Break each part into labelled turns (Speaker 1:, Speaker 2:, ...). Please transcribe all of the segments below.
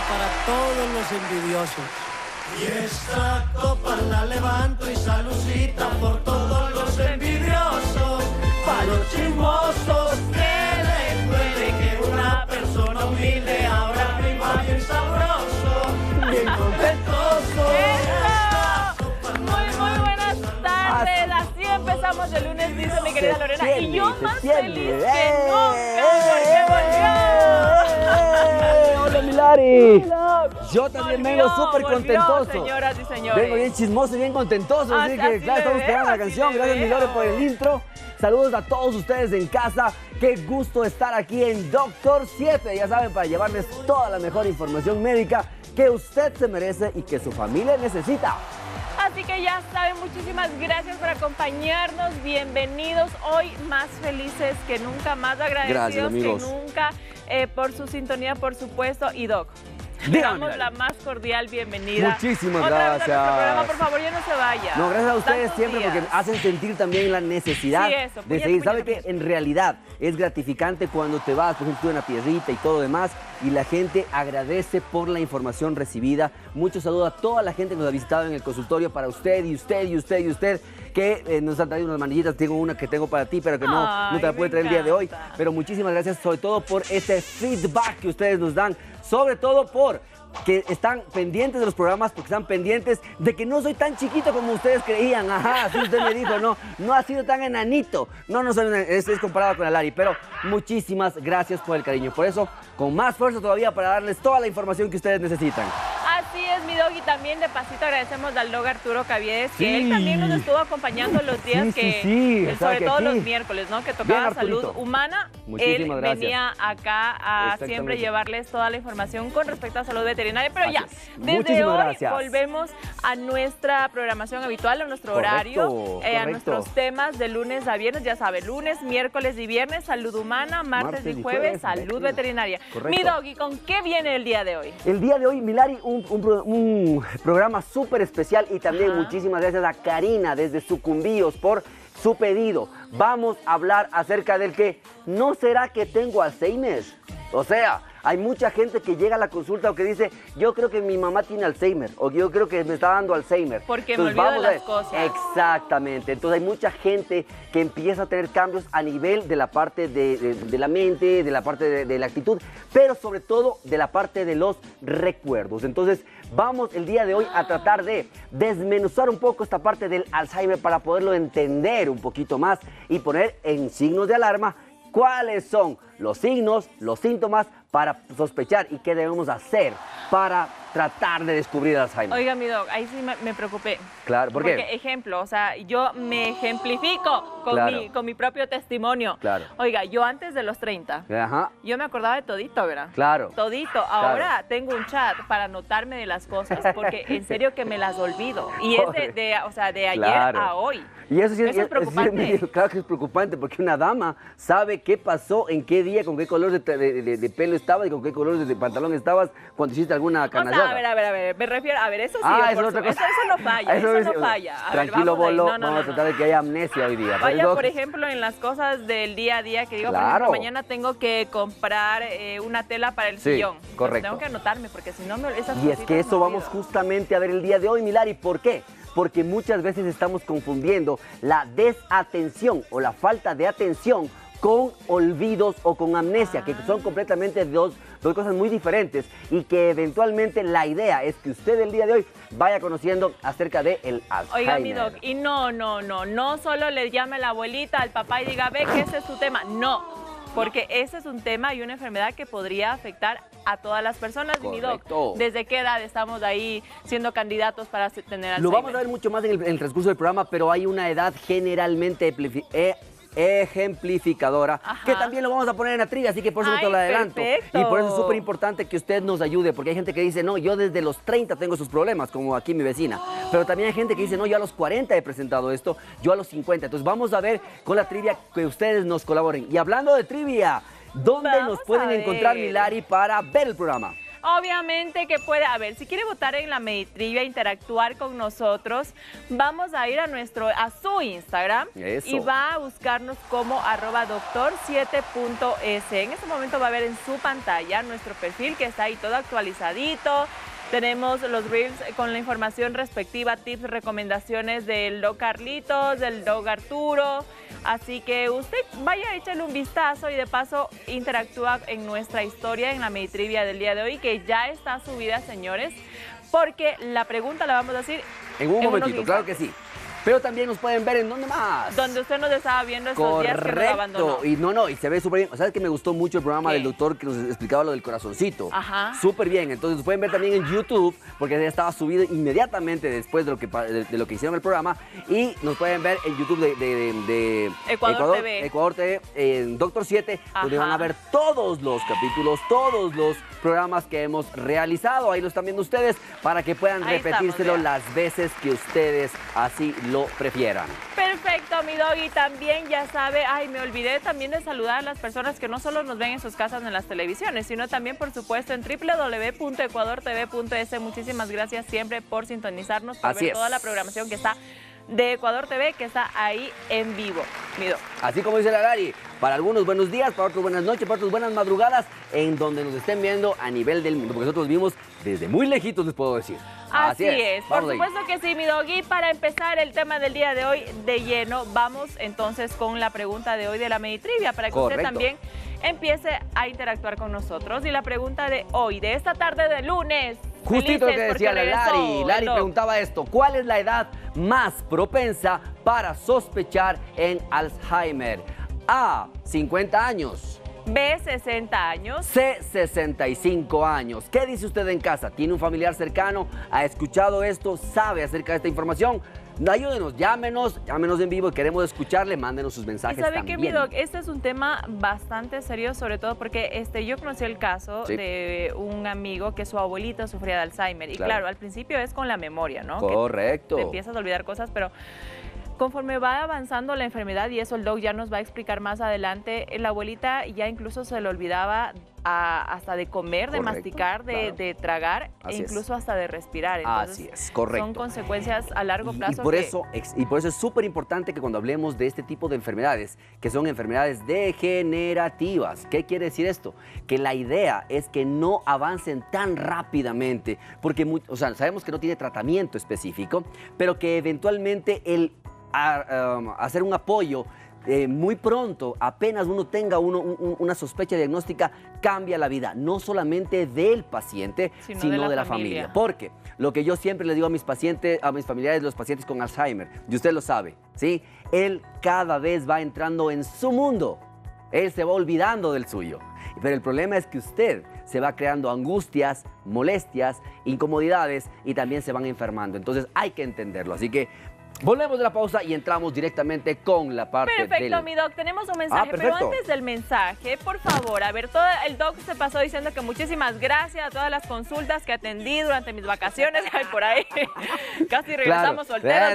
Speaker 1: para todos los envidiosos. Y esta copa la levanto y salucita por todos los envidiosos, para los chismosos que les duele que una persona humilde ahora viva bien sabroso, bien contentoso.
Speaker 2: Muy buenas tardes, así empezamos el lunes, dice mi querida Lorena, y yo más feliz que nunca, porque volvió.
Speaker 3: ¡Hola, Milari! Yo también vengo súper contentoso.
Speaker 2: Señoras y señores.
Speaker 3: Vengo bien chismoso y bien contentoso, así que claro, estamos esperando la canción. Gracias, Milari, por el intro. Saludos a todos ustedes en casa. Qué gusto estar aquí en Doctor 7, ya saben, para llevarles toda la mejor información médica que usted se merece y que su familia necesita.
Speaker 2: Así que ya saben, muchísimas gracias por acompañarnos, bienvenidos hoy más felices que nunca, más agradecidos que nunca por su sintonía, por supuesto, y Doc. Le damos la más cordial bienvenida.
Speaker 3: Muchísimas
Speaker 2: Otra
Speaker 3: gracias.
Speaker 2: vez a nuestro programa, por favor, ya no se vaya.
Speaker 3: No, gracias a ustedes
Speaker 2: Tantos
Speaker 3: siempre
Speaker 2: días.
Speaker 3: porque hacen sentir también la necesidad de seguir. ¿Sabe qué? En realidad es gratificante cuando te vas, por ejemplo, en la tierrita y todo demás, y la gente agradece por la información recibida. Mucho saludo a toda la gente que nos ha visitado en el consultorio, para usted y usted y usted y usted, que nos han traído unas manillitas. Tengo una que tengo para ti, pero que no te la pude traer el día de hoy. Pero muchísimas gracias, sobre todo por este feedback que ustedes nos dan, sobre todo por que están pendientes de los programas, porque están pendientes de que no soy tan chiquito como ustedes creían. Ajá, así usted me dijo, no ha sido tan enanito. No soy es comparado con la Lari, pero muchísimas gracias por el cariño. Por eso, con más fuerza todavía para darles toda la información que ustedes necesitan.
Speaker 2: Así es, mi Dog, y también de pasito agradecemos al Dog Arturo Caviedes, que él también nos estuvo acompañando los días sobre todo los miércoles, ¿no? Que tocaba salud humana. Él venía acá a siempre llevarles toda la información con respecto a salud veterinaria, pero ya, desde hoy volvemos a nuestra programación habitual, a nuestro horario, a nuestros temas de lunes a viernes, ya sabe, lunes, miércoles y viernes, salud humana, martes y jueves, salud veterinaria. Mi Dog, ¿y con qué viene el día de hoy?
Speaker 3: El día de hoy, Milari, un programa súper especial, y también muchísimas gracias a Karina desde Sucumbíos por su pedido. Vamos a hablar acerca del que ¿no será que tengo Alzheimer? O sea, hay mucha gente que llega a la consulta o que dice, yo creo que mi mamá tiene Alzheimer, o yo creo que me está dando Alzheimer.
Speaker 2: Porque me olvido de las cosas.
Speaker 3: Exactamente. Entonces hay mucha gente que empieza a tener cambios a nivel de la parte de la mente, de la parte de la actitud, pero sobre todo de la parte de los recuerdos. Entonces vamos el día de hoy a tratar de desmenuzar un poco esta parte del Alzheimer para poderlo entender un poquito más y poner en signos de alarma cuáles son los signos, los síntomas para sospechar y qué debemos hacer para tratar de descubrir Alzheimer.
Speaker 2: Oiga, mi Dog, ahí sí me preocupé.
Speaker 3: Claro, ¿por qué?
Speaker 2: Porque, ejemplo, o sea, yo me ejemplifico con mi propio testimonio.
Speaker 3: Claro.
Speaker 2: Oiga, yo antes de los 30, yo me acordaba de todito, ¿verdad?
Speaker 3: Claro.
Speaker 2: Todito. Ahora tengo un chat para anotarme de las cosas, porque en serio que me las olvido. Y es de ayer a hoy.
Speaker 3: Y eso sí
Speaker 2: es preocupante.
Speaker 3: Claro que es preocupante, porque una dama sabe qué pasó, en qué día, con qué color de pelo estabas y con qué color de pantalón estabas cuando hiciste alguna canallada.
Speaker 2: O sea, a ver, me refiero, eso sí, eso no falla, eso no falla.
Speaker 3: Tranquilo, Bolo, vamos a tratar de que haya amnesia hoy día.
Speaker 2: Vaya, por ejemplo, en las cosas del día a día, que digo, por ejemplo, mañana tengo que comprar una tela para el sillón.
Speaker 3: Correcto.
Speaker 2: Tengo que anotarme, porque si no, esas
Speaker 3: Y es que eso vamos justamente a ver el día de hoy, Milari. ¿Por qué? Porque muchas veces estamos confundiendo la desatención o la falta de atención con olvidos o con amnesia, que son completamente dos cosas muy diferentes, y que eventualmente la idea es que usted el día de hoy vaya conociendo acerca del Alzheimer.
Speaker 2: Oiga, mi Doc, y no solo le llame a la abuelita, al papá y diga, ve que ese es tu tema, no, porque ese es un tema y una enfermedad que podría afectar a todas las personas. Mi Doc, ¿desde qué edad estamos ahí siendo candidatos para tener Alzheimer?
Speaker 3: Lo vamos a ver mucho más en el transcurso del programa, pero hay una edad generalmente ejemplificadora, que también lo vamos a poner en la trivia, así que por eso te lo adelanto.
Speaker 2: Perfecto.
Speaker 3: Y por eso es súper importante que usted nos ayude, porque hay gente que dice, no, yo desde los 30 tengo esos problemas, como aquí mi vecina. Pero también hay gente que dice, no, yo a los 40 he presentado esto, yo a los 50. Entonces vamos a ver con la trivia que ustedes nos colaboren. Y hablando de trivia, ¿dónde nos pueden encontrar, Milari, para ver el programa?
Speaker 2: Obviamente que puede, a ver, si quiere votar en la Meditrivia, interactuar con nosotros, vamos a ir a su Instagram.
Speaker 3: Eso.
Speaker 2: Y va a buscarnos como @doctor7.es. En este momento va a ver en su pantalla nuestro perfil que está ahí todo actualizadito. Tenemos los reels con la información respectiva, tips, recomendaciones del Doc Carlitos, del Doc Arturo. Así que usted vaya a echarle un vistazo y de paso interactúa en nuestra historia en la Meditrivia del día de hoy, que ya está subida, señores, porque la pregunta la vamos a decir
Speaker 3: en un momentito, claro que sí. Pero también nos pueden ver en ¿dónde más?
Speaker 2: Donde usted nos estaba viendo estos días que nos abandonó.
Speaker 3: Y se ve súper bien. ¿Sabes que me gustó mucho el programa del doctor que nos explicaba lo del corazoncito?
Speaker 2: Ajá.
Speaker 3: Súper bien. Entonces nos pueden ver también en YouTube, porque ya estaba subido inmediatamente después de lo que hicieron el programa. Y nos pueden ver en YouTube de Ecuador TV, en Doctor 7, donde van a ver todos los capítulos, todos los programas que hemos realizado. Ahí lo están viendo ustedes para que puedan repetírselo las veces que ustedes así lo prefieran.
Speaker 2: Perfecto, mi Doggy. También ya sabe, me olvidé también de saludar a las personas que no solo nos ven en sus casas en las televisiones, sino también, por supuesto, en www.ecuadortv.es. Muchísimas gracias siempre por sintonizarnos, por ver toda la programación que está de Ecuador TV, que está ahí en vivo, mi Dog.
Speaker 3: Así como dice la Lari, para algunos buenos días, para otros buenas noches, para otros buenas madrugadas, en donde nos estén viendo a nivel del mundo, porque nosotros vimos desde muy lejitos, les puedo decir.
Speaker 2: Así es. Por supuesto que sí, mi Doggy. Para empezar el tema del día de hoy de lleno, vamos entonces con la pregunta de hoy de la Meditrivia, para que usted también empiece a interactuar con nosotros. Y la pregunta de hoy, de esta tarde de lunes.
Speaker 3: Justito lo que decía la Lari. Lari preguntaba esto: ¿cuál es la edad más propensa para sospechar en Alzheimer? A, 50 años.
Speaker 2: B, 60 años.
Speaker 3: C, 65 años. ¿Qué dice usted en casa? ¿Tiene un familiar cercano? ¿Ha escuchado esto? ¿Sabe acerca de esta información? Ayúdenos, llámenos en vivo y queremos escucharle, mándenos sus mensajes también.
Speaker 2: ¿Y sabe qué, mi Doc? Este es un tema bastante serio, sobre todo porque yo conocí el caso de un amigo que su abuelita sufría de Alzheimer. Y claro, al principio es con la memoria, ¿no?
Speaker 3: Correcto.
Speaker 2: Que te empiezas a olvidar cosas, pero conforme va avanzando la enfermedad, y eso el Doc ya nos va a explicar más adelante, la abuelita ya incluso se le olvidaba hasta de comer, de masticar, de tragar, e incluso hasta de respirar. Entonces,
Speaker 3: así es, correcto.
Speaker 2: Son consecuencias a largo plazo.
Speaker 3: Y por eso es súper importante que cuando hablemos de este tipo de enfermedades, que son enfermedades degenerativas, ¿qué quiere decir esto? Que la idea es que no avancen tan rápidamente, porque sabemos que no tiene tratamiento específico, pero que eventualmente hacer un apoyo muy pronto, apenas uno tenga una sospecha diagnóstica, cambia la vida, no solamente del paciente, sino de la familia. Porque lo que yo siempre le digo a mis pacientes, a mis familiares, los pacientes con Alzheimer, y usted lo sabe, ¿sí? Él cada vez va entrando en su mundo, él se va olvidando del suyo. Pero el problema es que usted se va creando angustias, molestias, incomodidades y también se van enfermando. Entonces hay que entenderlo. Así que volvemos de la pausa y entramos directamente con la parte
Speaker 2: Perfecto, mi Doc, tenemos un mensaje, pero antes del mensaje, por favor, a ver, el Doc se pasó diciendo que muchísimas gracias a todas las consultas que atendí durante mis vacaciones, por ahí casi regresamos solteros.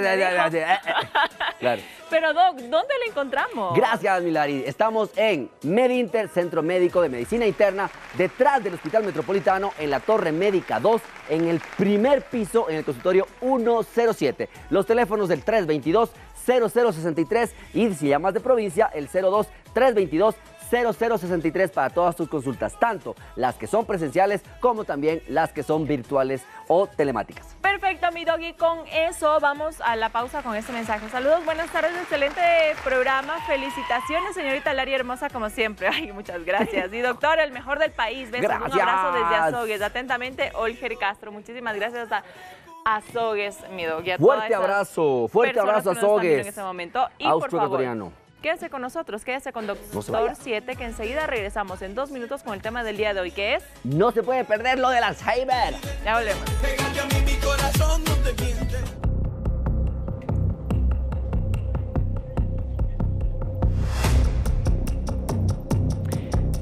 Speaker 3: Claro.
Speaker 2: Pero Doc, ¿dónde le encontramos?
Speaker 3: Gracias, Milari. Estamos en MedInter, Centro Médico de Medicina Interna, detrás del Hospital Metropolitano, en la Torre Médica 2, en el primer piso, en el consultorio 107. Los teléfonos del 322-0063 y si llamas de provincia, el 02-322-0063 para todas tus consultas, tanto las que son presenciales como también las que son virtuales o telemáticas.
Speaker 2: Perfecto, mi Doggy. Con eso vamos a la pausa con este mensaje. Saludos, buenas tardes, excelente programa. Felicitaciones, señorita Lari, hermosa como siempre. Ay, muchas gracias. Y doctor, el mejor del país. Besos,
Speaker 3: gracias.
Speaker 2: Un abrazo desde Azogues. Atentamente, Olger Castro. Muchísimas gracias a Azogues, mi Doggy.
Speaker 3: Fuerte abrazo a Azogues.
Speaker 2: En este momento. Y por favor, quédese con nosotros, quédese con Doctor 7, que enseguida regresamos en 2 minutos con el tema del día de hoy, que es...
Speaker 3: No se puede perder lo del Alzheimer.
Speaker 2: Ya volvemos.
Speaker 1: Pégate a mí, mi corazón no te miente.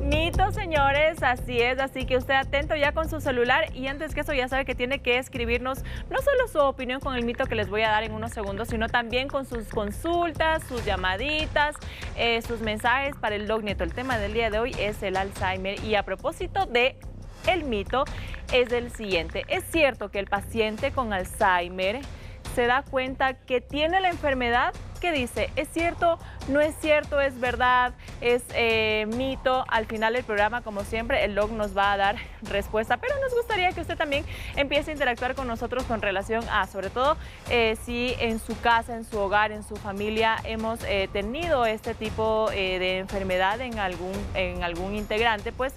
Speaker 2: Mito, señores, así es, así que usted atento ya con su celular y antes que eso ya sabe que tiene que escribirnos no solo su opinión con el mito que les voy a dar en unos segundos, sino también con sus consultas, sus llamaditas, sus mensajes para el Doc Nieto. El tema del día de hoy es el Alzheimer y a propósito de El mito es el siguiente. Es cierto que el paciente con Alzheimer se da cuenta que tiene la enfermedad. ¿Qué dice? ¿Es cierto? ¿No es cierto? ¿Es verdad? ¿Es mito? Al final del programa, como siempre, el doc nos va a dar respuesta, pero nos gustaría que usted también empiece a interactuar con nosotros con relación a, sobre todo, si en su casa, en su hogar, en su familia hemos tenido este tipo de enfermedad en algún integrante, pues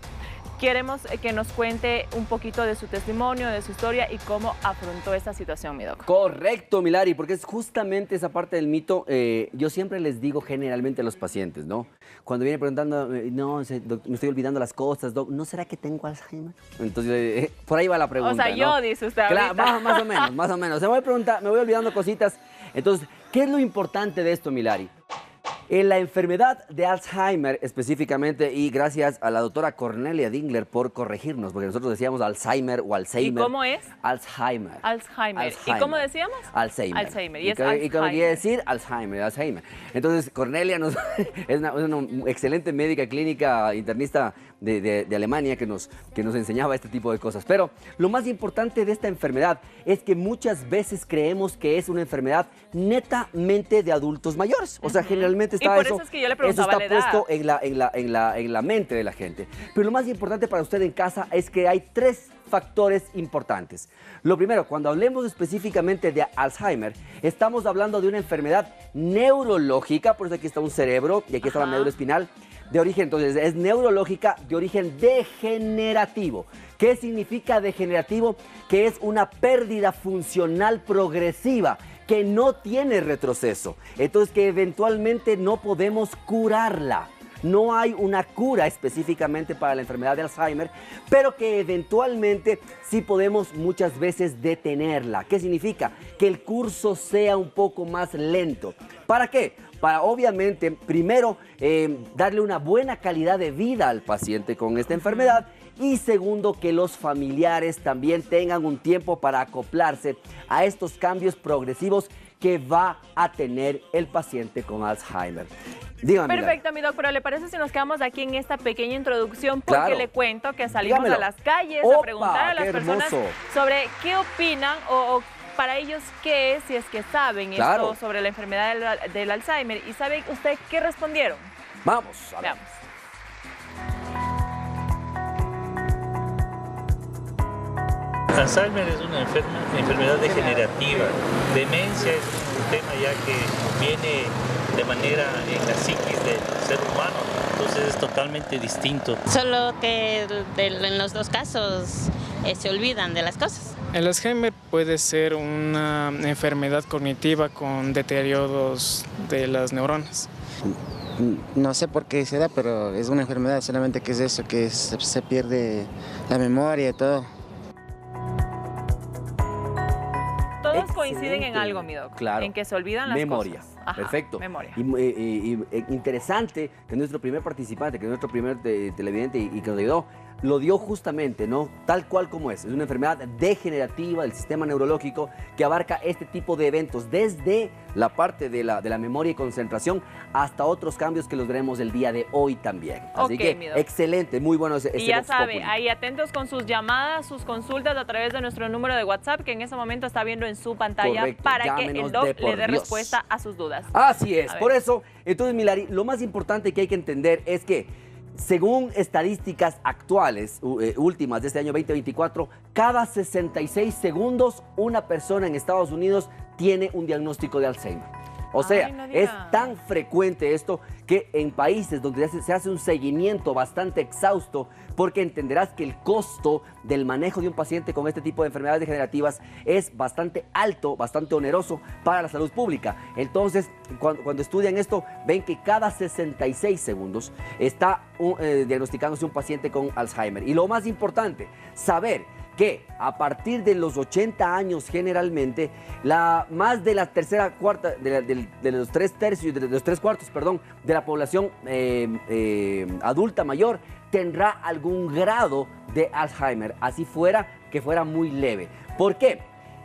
Speaker 2: queremos que nos cuente un poquito de su testimonio, de su historia y cómo afrontó esta situación, mi doc.
Speaker 3: Correcto, Milari, porque es justamente esa parte del mito. Yo siempre les digo generalmente a los pacientes, ¿no? Cuando vienen preguntando, no, doc, me estoy olvidando las cosas, doc, ¿no será que tengo Alzheimer? Entonces, por ahí va la pregunta,
Speaker 2: o sea, yo,
Speaker 3: ¿no?
Speaker 2: Dice usted
Speaker 3: claro, más o menos, más o menos. Se me voy olvidando cositas. Entonces, ¿qué es lo importante de esto, Milari? En la enfermedad de Alzheimer específicamente, y gracias a la doctora Cornelia Dingler por corregirnos, porque nosotros decíamos Alzheimer o Alzheimer.
Speaker 2: ¿Y cómo es?
Speaker 3: Alzheimer.
Speaker 2: Alzheimer. ¿Y cómo decíamos?
Speaker 3: Alzheimer.
Speaker 2: Alzheimer.
Speaker 3: Y como quiere decir, Alzheimer. Entonces, Cornelia es una excelente médica clínica internista de Alemania que nos enseñaba este tipo de cosas. Pero lo más importante de esta enfermedad es que muchas veces creemos que es una enfermedad netamente de adultos mayores. O sea, generalmente está
Speaker 2: eso es que yo le preguntaba
Speaker 3: eso está puesto en la mente de la gente. Pero lo más importante para usted en casa es que hay 3 factores importantes. Lo primero, cuando hablemos específicamente de Alzheimer, estamos hablando de una enfermedad neurológica, por eso aquí está un cerebro y aquí está la médula espinal, de origen, entonces es neurológica de origen degenerativo. ¿Qué significa degenerativo? Que es una pérdida funcional progresiva, que no tiene retroceso, entonces que eventualmente no podemos curarla. No hay una cura específicamente para la enfermedad de Alzheimer, pero que eventualmente sí podemos muchas veces detenerla. ¿Qué significa? Que el curso sea un poco más lento. ¿Para qué? Para obviamente, primero, darle una buena calidad de vida al paciente con esta enfermedad, y segundo, que los familiares también tengan un tiempo para acoplarse a estos cambios progresivos que va a tener el paciente con Alzheimer. Dígame.
Speaker 2: Perfecto, mi doc, pero ¿le parece si nos quedamos aquí en esta pequeña introducción? Porque le cuento que salimos a las calles a preguntar a las personas sobre qué opinan o para ellos qué es, si es que saben esto sobre la enfermedad del Alzheimer. ¿Y sabe usted qué respondieron?
Speaker 3: Vamos, a ver.
Speaker 2: Veamos.
Speaker 4: Alzheimer es una enfermedad degenerativa. Demencia es un tema ya que viene de manera en la psiquis del ser humano, entonces es totalmente distinto.
Speaker 5: Solo que en los 2 casos se olvidan de las cosas.
Speaker 6: El Alzheimer puede ser una enfermedad cognitiva con deterioros de las neuronas.
Speaker 7: No sé por qué se da, pero es una enfermedad, solamente que es eso, que se pierde la memoria y todo.
Speaker 2: Todos coinciden en algo, mi doc, en que se olvidan las cosas. Ajá,
Speaker 3: perfecto.
Speaker 2: Memoria.
Speaker 3: Y interesante que nuestro primer participante, que nuestro primer televidente y que nos ayudó, lo dio justamente, ¿no? Tal cual como es. Es una enfermedad degenerativa del sistema neurológico que abarca este tipo de eventos, desde la parte de la memoria y concentración hasta otros cambios que los veremos el día de hoy también. Así que, excelente, muy bueno ese
Speaker 2: Y ya sabe, ahí atentos con sus llamadas, sus consultas a través de nuestro número de WhatsApp, que en ese momento está viendo en su pantalla, para que el doc le dé respuesta a sus dudas.
Speaker 3: Así es, por eso, entonces, Milari, lo más importante que hay que entender es que, según estadísticas actuales, últimas de este año 2024, cada 66 segundos una persona en Estados Unidos tiene un diagnóstico de Alzheimer. O sea, es tan frecuente esto que en países donde se hace un seguimiento bastante exhausto, porque entenderás que el costo del manejo de un paciente con este tipo de enfermedades degenerativas es bastante alto, bastante oneroso para la salud pública. Entonces, cuando estudian esto, ven que cada 66 segundos está diagnosticándose un paciente con Alzheimer. Y lo más importante, saber que a partir de los 80 años generalmente, más de la tercera cuarta, de los 3 cuartos, de la población adulta mayor tendrá algún grado de Alzheimer, así fuera que fuera muy leve. ¿Por qué?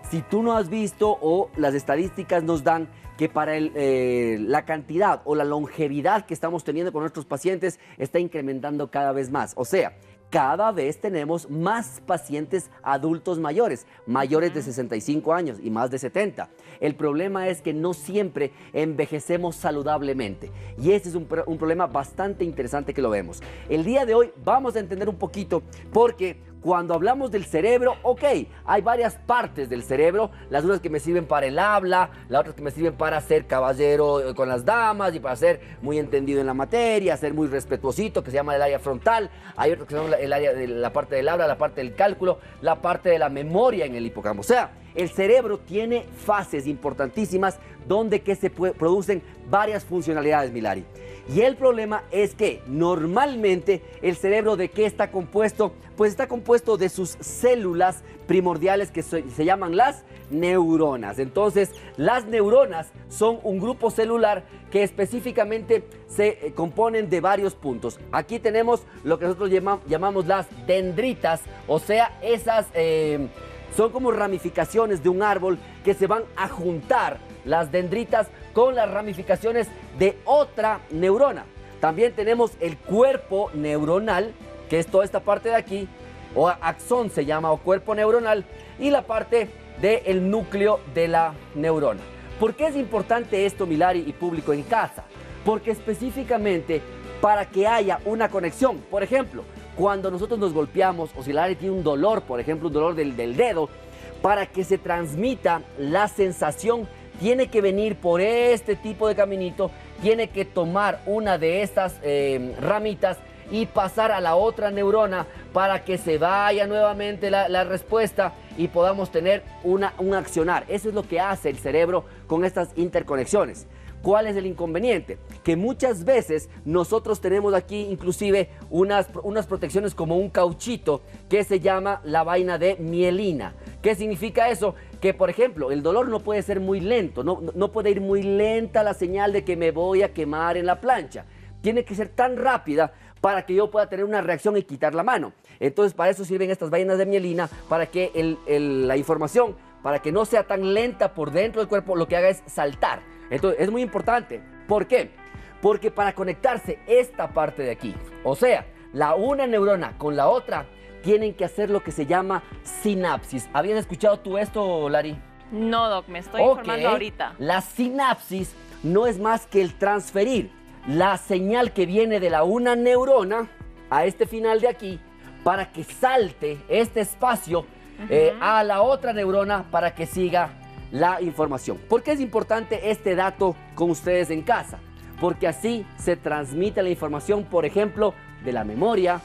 Speaker 3: Si tú no has visto, o las estadísticas nos dan que para la cantidad o la longevidad que estamos teniendo con nuestros pacientes está incrementando cada vez más. O sea, cada vez tenemos más pacientes adultos mayores, mayores de 65 años y más de 70. El problema es que no siempre envejecemos saludablemente y este es un problema bastante interesante que lo vemos. El día de hoy vamos a entender un poquito porque cuando hablamos del cerebro, ok, hay varias partes del cerebro, las unas que me sirven para el habla, las otras que me sirven para ser caballero con las damas y para ser muy entendido en la materia, ser muy respetuosito, que se llama el área frontal, hay otros que son el área de la parte del habla, la parte del cálculo, la parte de la memoria en el hipocampo. O sea, el cerebro tiene fases importantísimas donde se producen varias funcionalidades, Milari. Y el problema es que normalmente el cerebro ¿de qué está compuesto? Pues está compuesto de sus células primordiales que se llaman las neuronas. Entonces, las neuronas son un grupo celular que específicamente se componen de varios puntos. Aquí tenemos lo que nosotros llamamos las dendritas, o sea, esas son como ramificaciones de un árbol que se van a juntar las dendritas con las ramificaciones de otra neurona. También tenemos el cuerpo neuronal, que es toda esta parte de aquí, o axón se llama, o cuerpo neuronal, y la parte del núcleo de la neurona. ¿Por qué es importante esto, Milari y público en casa? Porque específicamente para que haya una conexión, por ejemplo, cuando nosotros nos golpeamos o si Milari tiene un dolor, por ejemplo, un dolor del dedo, para que se transmita la sensación, tiene que venir por este tipo de caminito, tiene que tomar una de estas ramitas y pasar a la otra neurona para que se vaya nuevamente la respuesta y podamos tener un accionar. Eso es lo que hace el cerebro con estas interconexiones. ¿Cuál es el inconveniente? Que muchas veces nosotros tenemos aquí inclusive unas protecciones como un cauchito que se llama la vaina de mielina. ¿Qué significa eso? Que, por ejemplo, el dolor no puede ser muy lento, no puede ir muy lenta la señal de que me voy a quemar en la plancha. Tiene que ser tan rápida para que yo pueda tener una reacción y quitar la mano. Entonces, para eso sirven estas vainas de mielina, para que la información, para que no sea tan lenta por dentro del cuerpo, lo que haga es saltar. Entonces, es muy importante. ¿Por qué? Porque para conectarse esta parte de aquí, o sea, una neurona con la otra, tienen que hacer lo que se llama sinapsis. ¿Habías escuchado tú esto, Lari?
Speaker 2: No, Doc, me estoy informando ahorita.
Speaker 3: La sinapsis no es más que el transferir la señal que viene de una neurona a este final de aquí para que salte este espacio a la otra neurona para que siga la información. ¿Por qué es importante este dato con ustedes en casa? Porque así se transmite la información, por ejemplo, de la memoria,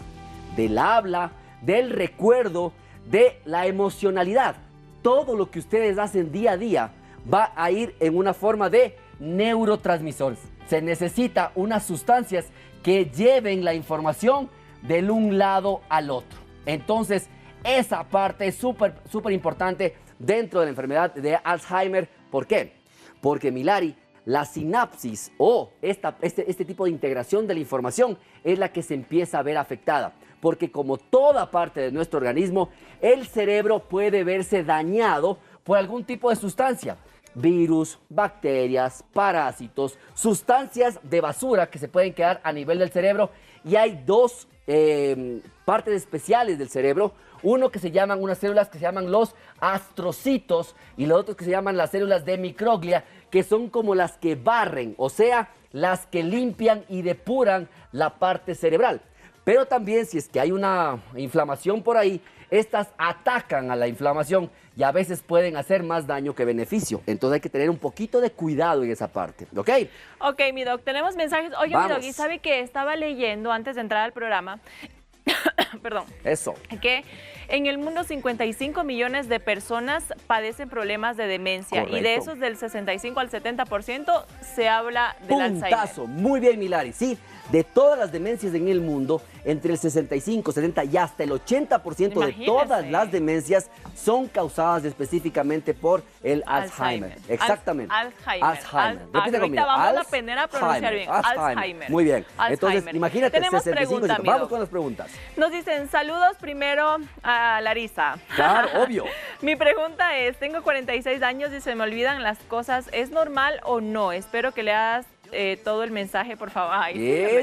Speaker 3: del habla, del recuerdo, de la emocionalidad. Todo lo que ustedes hacen día a día va a ir en una forma de neurotransmisores. Se necesita unas sustancias que lleven la información de un lado al otro. Entonces, esa parte es súper importante dentro de la enfermedad de Alzheimer. ¿Por qué? Porque, Milari, la sinapsis o este tipo de integración de la información es la que se empieza a ver afectada. Porque como toda parte de nuestro organismo, el cerebro puede verse dañado por algún tipo de sustancia. Virus, bacterias, parásitos, sustancias de basura que se pueden quedar a nivel del cerebro. Y hay dos partes especiales del cerebro. Uno que se llaman, unas células que se llaman los astrocitos y los otros que se llaman las células de microglia, que son como las que barren, o sea, las que limpian y depuran la parte cerebral. Pero también si es que hay una inflamación por ahí, estas atacan a la inflamación y a veces pueden hacer más daño que beneficio. Entonces hay que tener un poquito de cuidado en esa parte, ¿ok?
Speaker 2: Ok, mi doc, tenemos mensajes. Oye, mi doc, y sabe que estaba leyendo antes de entrar al programa, perdón.
Speaker 3: Eso.
Speaker 2: Que en el mundo 55 millones de personas padecen problemas de demencia. Correcto. Y de esos del 65 al 70% se habla del Alzheimer.
Speaker 3: Puntazo, muy bien, Milari, sí. De todas las demencias en el mundo, entre el 65, 70 y hasta el 80% de todas las demencias son causadas específicamente por el Alzheimer. Exactamente.
Speaker 2: Alzheimer. Repite conmigo. Vamos a aprender a pronunciar bien. Alzheimer.
Speaker 3: Muy bien. Entonces, imagínate,
Speaker 2: tenemos
Speaker 3: 65,
Speaker 2: pregunta,
Speaker 3: vamos con las preguntas.
Speaker 2: Nos dicen, saludos primero a Larisa.
Speaker 3: Claro, obvio.
Speaker 2: Mi pregunta es, tengo 46 años y se me olvidan las cosas. ¿Es normal o no? Espero que leas todo el mensaje, por favor.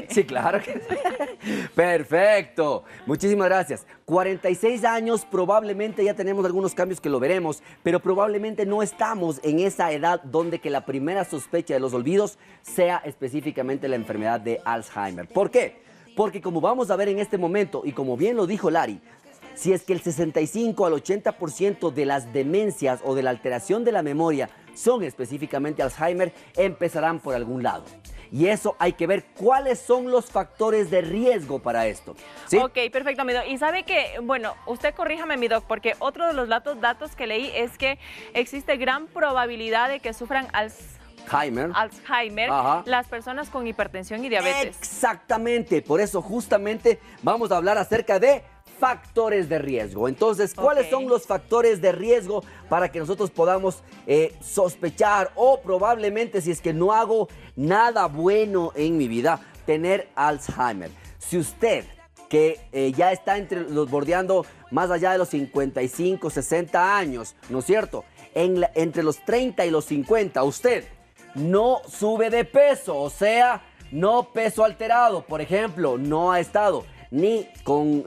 Speaker 3: Sí, claro que sí. Perfecto. Muchísimas gracias. 46 años, probablemente ya tenemos algunos cambios que lo veremos, pero probablemente no estamos en esa edad donde que la primera sospecha de los olvidos sea específicamente la enfermedad de Alzheimer. ¿Por qué? Porque como vamos a ver en este momento, y como bien lo dijo Lari, si es que el 65 al 80% de las demencias o de la alteración de la memoria son específicamente Alzheimer, empezarán por algún lado. Y eso hay que ver cuáles son los factores de riesgo para esto. ¿Sí?
Speaker 2: Ok, perfecto, mi doc. Y sabe que, bueno, usted corríjame, mi doc, porque otro de los datos que leí es que existe gran probabilidad de que sufran Alzheimer, las personas con hipertensión y diabetes.
Speaker 3: Exactamente, por eso justamente vamos a hablar acerca de factores de riesgo. Entonces, ¿cuáles son los factores de riesgo para que nosotros podamos sospechar o probablemente, si es que no hago nada bueno en mi vida, tener Alzheimer? Si usted que ya está bordeando más allá de los 55, 60 años, ¿no es cierto? Entre los 30 y los 50, usted no sube de peso, o sea, no peso alterado, por ejemplo, no ha estado ni con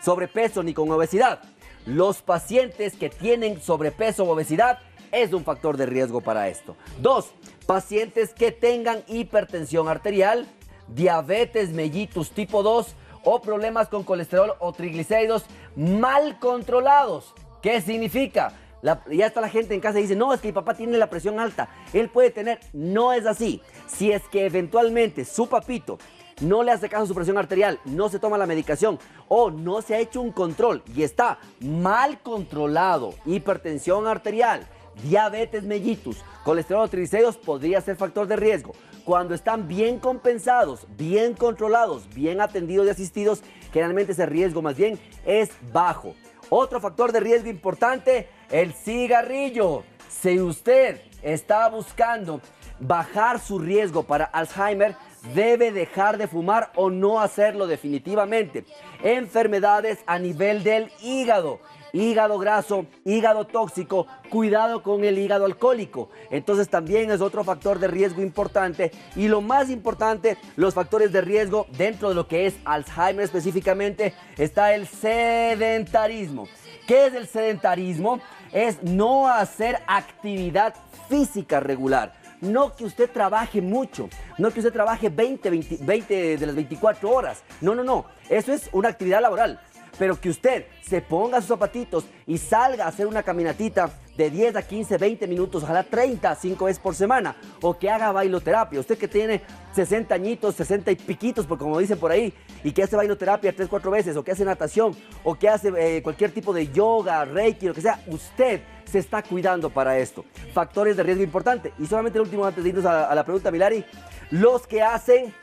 Speaker 3: sobrepeso ni con obesidad. Los pacientes que tienen sobrepeso o obesidad es un factor de riesgo para esto. 2, pacientes que tengan hipertensión arterial, diabetes mellitus tipo 2 o problemas con colesterol o triglicéridos mal controlados. ¿Qué significa? Ya está la gente en casa y dice, no, es que mi papá tiene la presión alta, él puede tener. No es así. Si es que eventualmente su papito no le hace caso a su presión arterial, no se toma la medicación o no se ha hecho un control y está mal controlado, hipertensión arterial, diabetes mellitus, colesterol o triglicéridos, podría ser factor de riesgo. Cuando están bien compensados, bien controlados, bien atendidos y asistidos, generalmente ese riesgo más bien es bajo. Otro factor de riesgo importante, el cigarrillo. Si usted está buscando bajar su riesgo para Alzheimer, debe dejar de fumar o no hacerlo definitivamente. Enfermedades a nivel del hígado. Hígado graso, hígado tóxico, cuidado con el hígado alcohólico. Entonces también es otro factor de riesgo importante. Y lo más importante, los factores de riesgo dentro de lo que es Alzheimer específicamente, está el sedentarismo. ¿Qué es el sedentarismo? Es no hacer actividad física regular. No que usted trabaje mucho, no que usted trabaje 20 de las 24 horas. No. Eso es una actividad laboral. Pero que usted se ponga sus zapatitos y salga a hacer una caminatita de 10 a 15, 20 minutos, ojalá 30, 5 veces por semana, o que haga bailoterapia. Usted que tiene 60 añitos, 60 y piquitos, por como dicen por ahí, y que hace bailoterapia 3, 4 veces, o que hace natación, o que hace cualquier tipo de yoga, reiki, lo que sea, usted se está cuidando para esto. Factores de riesgo importante. Y solamente el último, antes de irnos a la pregunta, Milari, los que hacen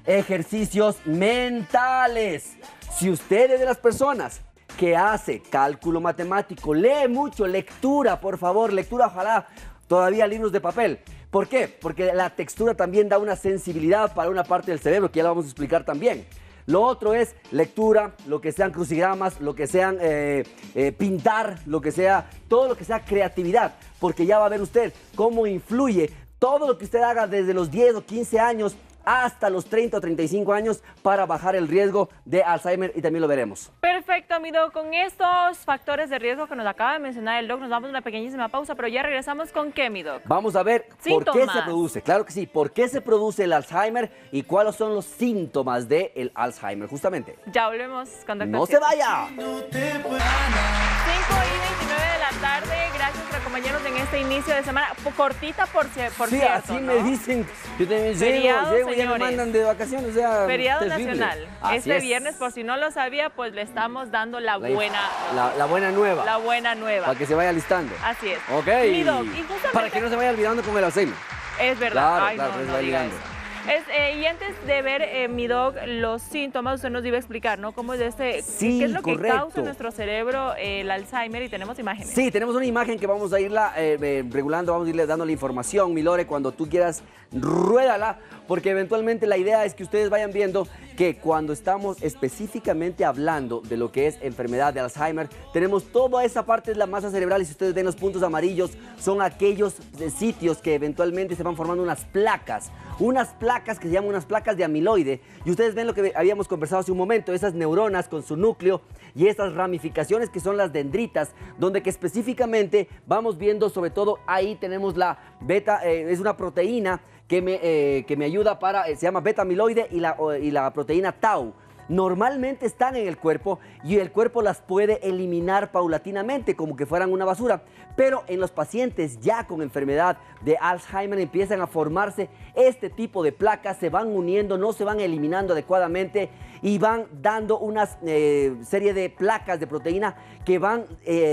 Speaker 3: ejercicios mentales. Si usted es de las personas que hace cálculo matemático, lee mucho, lectura, por favor, lectura, ojalá todavía libros de papel. ¿Por qué? Porque la textura también da una sensibilidad para una parte del cerebro, que ya la vamos a explicar también. Lo otro es lectura, lo que sean crucigramas, lo que sean pintar, lo que sea, todo lo que sea creatividad, porque ya va a ver usted cómo influye todo lo que usted haga desde los 10 o 15 años hasta los 30 o 35 años para bajar el riesgo de Alzheimer, y también lo veremos.
Speaker 2: Perfecto, mi doc. Con estos factores de riesgo que nos acaba de mencionar el doc, nos damos una pequeñísima pausa, pero ya regresamos con ¿qué, mi doc?
Speaker 3: Vamos a ver por qué se produce. Claro que sí, por qué se produce el Alzheimer y cuáles son los síntomas del Alzheimer, justamente.
Speaker 2: Ya volvemos con Dr.
Speaker 3: ¡No se vaya!
Speaker 2: 5:29 de la tarde. Gracias por acompañarnos en este inicio de semana. Cortita, por cierto,
Speaker 3: así
Speaker 2: ¿no?
Speaker 3: me dicen. Yo también llego y ya me mandan de vacaciones. O sea,
Speaker 2: feriado
Speaker 3: terrible.
Speaker 2: nacional. Este viernes, por si no lo sabía, pues le estamos dando la buena
Speaker 3: nueva.
Speaker 2: La buena nueva.
Speaker 3: Para que se vaya listando.
Speaker 2: Así es.
Speaker 3: Ok.
Speaker 2: Mi doc, y justamente...
Speaker 3: Para que no se vaya olvidando con el Alzheimer.
Speaker 2: Es verdad.
Speaker 3: Claro, no diga eso.
Speaker 2: Y antes de ver, mi doc, los síntomas, usted nos iba a explicar, ¿no? ¿Cómo es qué es lo que causa en nuestro cerebro el Alzheimer? Y tenemos imágenes.
Speaker 3: Sí, tenemos una imagen que vamos a irla regulando, vamos a irle dando la información. Mi Lore, cuando tú quieras, ruédala, porque eventualmente la idea es que ustedes vayan viendo que cuando estamos específicamente hablando de lo que es enfermedad de Alzheimer, tenemos toda esa parte de la masa cerebral, y si ustedes ven los puntos amarillos, son aquellos sitios que eventualmente se van formando unas placas que se llaman unas placas de amiloide, y ustedes ven lo que habíamos conversado hace un momento, esas neuronas con su núcleo y esas ramificaciones que son las dendritas, donde que específicamente vamos viendo, sobre todo ahí tenemos la beta, es una proteína que me ayuda para, se llama beta amiloide, y la proteína tau. Normalmente están en el cuerpo y el cuerpo las puede eliminar paulatinamente como que fueran una basura, pero en los pacientes ya con enfermedad de Alzheimer empiezan a formarse este tipo de placas, se van uniendo, no se van eliminando adecuadamente y van dando una serie de placas de proteína que van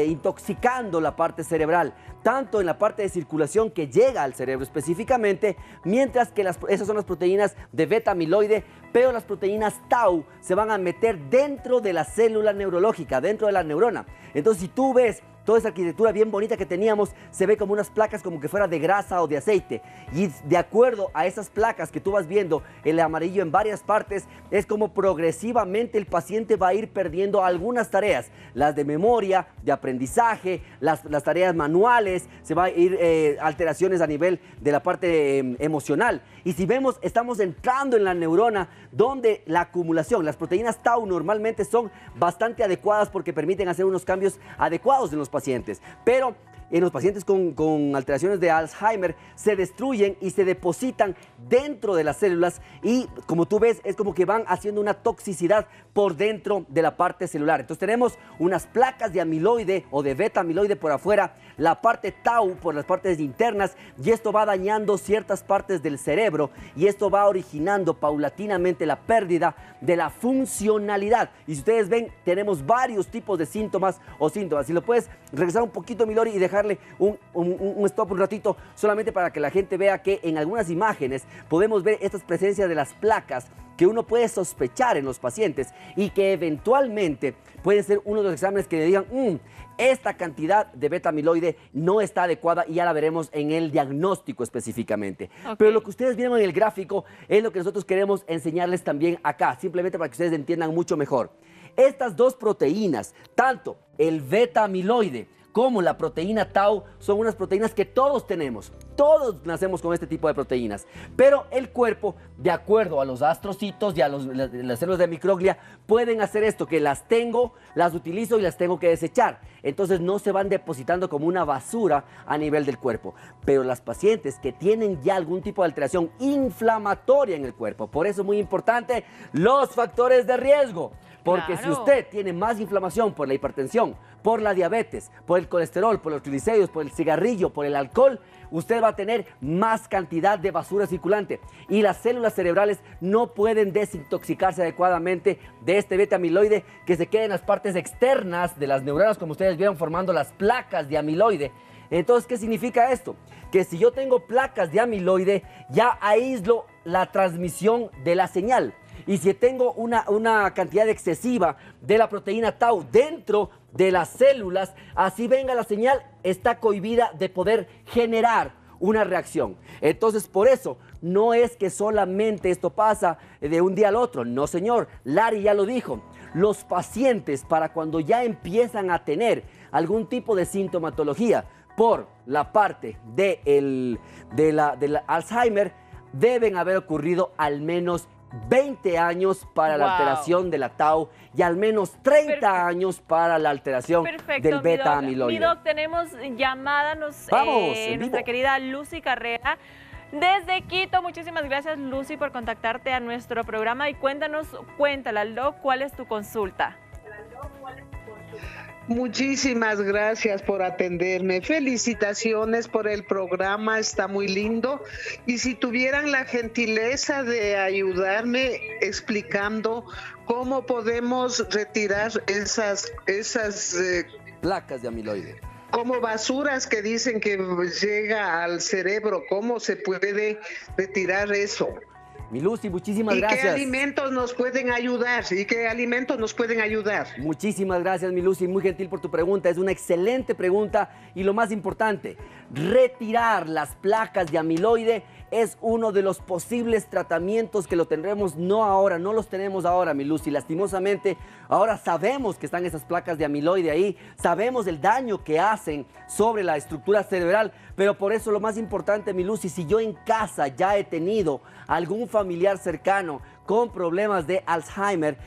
Speaker 3: intoxicando la parte cerebral, tanto en la parte de circulación que llega al cerebro específicamente, mientras que esas son las proteínas de beta amiloide, pero las proteínas tau se van a meter dentro de la célula neurológica, dentro de la neurona. Entonces, si tú ves toda esa arquitectura bien bonita que teníamos, se ve como unas placas como que fuera de grasa o de aceite. Y de acuerdo a esas placas que tú vas viendo, el amarillo en varias partes, es como progresivamente el paciente va a ir perdiendo algunas tareas. Las de memoria, de aprendizaje, las tareas manuales, se va a ir alteraciones a nivel de la parte emocional. Y si vemos, estamos entrando en la neurona, donde la acumulación, las proteínas tau normalmente son bastante adecuadas porque permiten hacer unos cambios adecuados en los pacientes, pero en los pacientes con alteraciones de Alzheimer se destruyen y se depositan dentro de las células, y como tú ves es como que van haciendo una toxicidad por dentro de la parte celular. Entonces tenemos unas placas de amiloide o de beta amiloide por afuera, la parte tau por las partes internas, y esto va dañando ciertas partes del cerebro y esto va originando paulatinamente la pérdida de la funcionalidad. Y si ustedes ven, tenemos varios tipos de síntomas o síntomas. Si lo puedes regresar un poquito, Milori, y dejarle un stop un ratito, solamente para que la gente vea que en algunas imágenes podemos ver estas presencias de las placas que uno puede sospechar en los pacientes y que eventualmente puede ser uno de los exámenes que le digan esta cantidad de beta amiloide no está adecuada, y ya la veremos en el diagnóstico específicamente. Okay. Pero lo que ustedes vieron en el gráfico es lo que nosotros queremos enseñarles también acá, simplemente para que ustedes entiendan mucho mejor. Estas dos proteínas, tanto el beta amiloide como la proteína tau, son unas proteínas que todos tenemos. Todos nacemos con este tipo de proteínas. Pero el cuerpo, de acuerdo a los astrocitos y a las células de microglia, pueden hacer esto, que las tengo, las utilizo y las tengo que desechar. Entonces no se van depositando como una basura a nivel del cuerpo. Pero las pacientes que tienen ya algún tipo de alteración inflamatoria en el cuerpo, por eso es muy importante los factores de riesgo. Porque si usted tiene más inflamación por la hipertensión, por la diabetes, por el colesterol, por los triglicéridos, por el cigarrillo, por el alcohol, usted va a tener más cantidad de basura circulante. Y las células cerebrales no pueden desintoxicarse adecuadamente de este beta amiloide que se queda en las partes externas de las neuronas, como ustedes vieron, formando las placas de amiloide. Entonces, ¿qué significa esto? Que si yo tengo placas de amiloide, ya aíslo la transmisión de la señal. Y si tengo una cantidad excesiva de la proteína tau dentro de las células, así venga la señal, está cohibida de poder generar una reacción. Entonces, por eso, no es que solamente esto pasa de un día al otro. No, señor. Larry ya lo dijo. Los pacientes, para cuando ya empiezan a tener algún tipo de sintomatología por la parte del Alzheimer, deben haber ocurrido al menos 20 años para la alteración de la tau y al menos 30 años para la alteración del beta amiloide.
Speaker 2: Mi doc, tenemos llamada, nuestra querida Lucy Carrera desde Quito. Muchísimas gracias, Lucy, por contactarte a nuestro programa, y cuéntale al doc cuál es tu consulta.
Speaker 8: Muchísimas gracias por atenderme. Felicitaciones por el programa, está muy lindo. Y si tuvieran la gentileza de ayudarme explicando cómo podemos retirar esas
Speaker 3: placas de amiloide,
Speaker 8: como basuras que dicen que llega al cerebro, ¿cómo se puede retirar eso?
Speaker 3: Mi Lucy, muchísimas gracias.
Speaker 8: ¿Y qué alimentos nos pueden ayudar?
Speaker 3: Muchísimas gracias, mi Lucy, muy gentil por tu pregunta. Es una excelente pregunta y lo más importante, retirar las placas de amiloide es uno de los posibles tratamientos que lo tendremos no los tenemos ahora, mi Lucy. Lastimosamente, ahora sabemos que están esas placas de amiloide ahí, sabemos el daño que hacen sobre la estructura cerebral, pero por eso lo más importante, mi Lucy, si yo en casa ya he tenido algún familiar cercano con problemas de Alzheimer,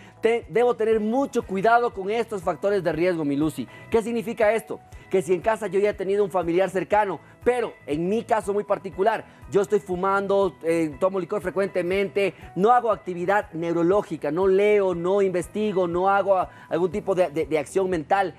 Speaker 3: debo tener mucho cuidado con estos factores de riesgo, mi Lucy. ¿Qué significa esto? Que si en casa yo ya he tenido un familiar cercano, pero en mi caso muy particular, yo estoy fumando, tomo licor frecuentemente, no hago actividad neurológica, no leo, no investigo, no hago algún tipo de acción mental,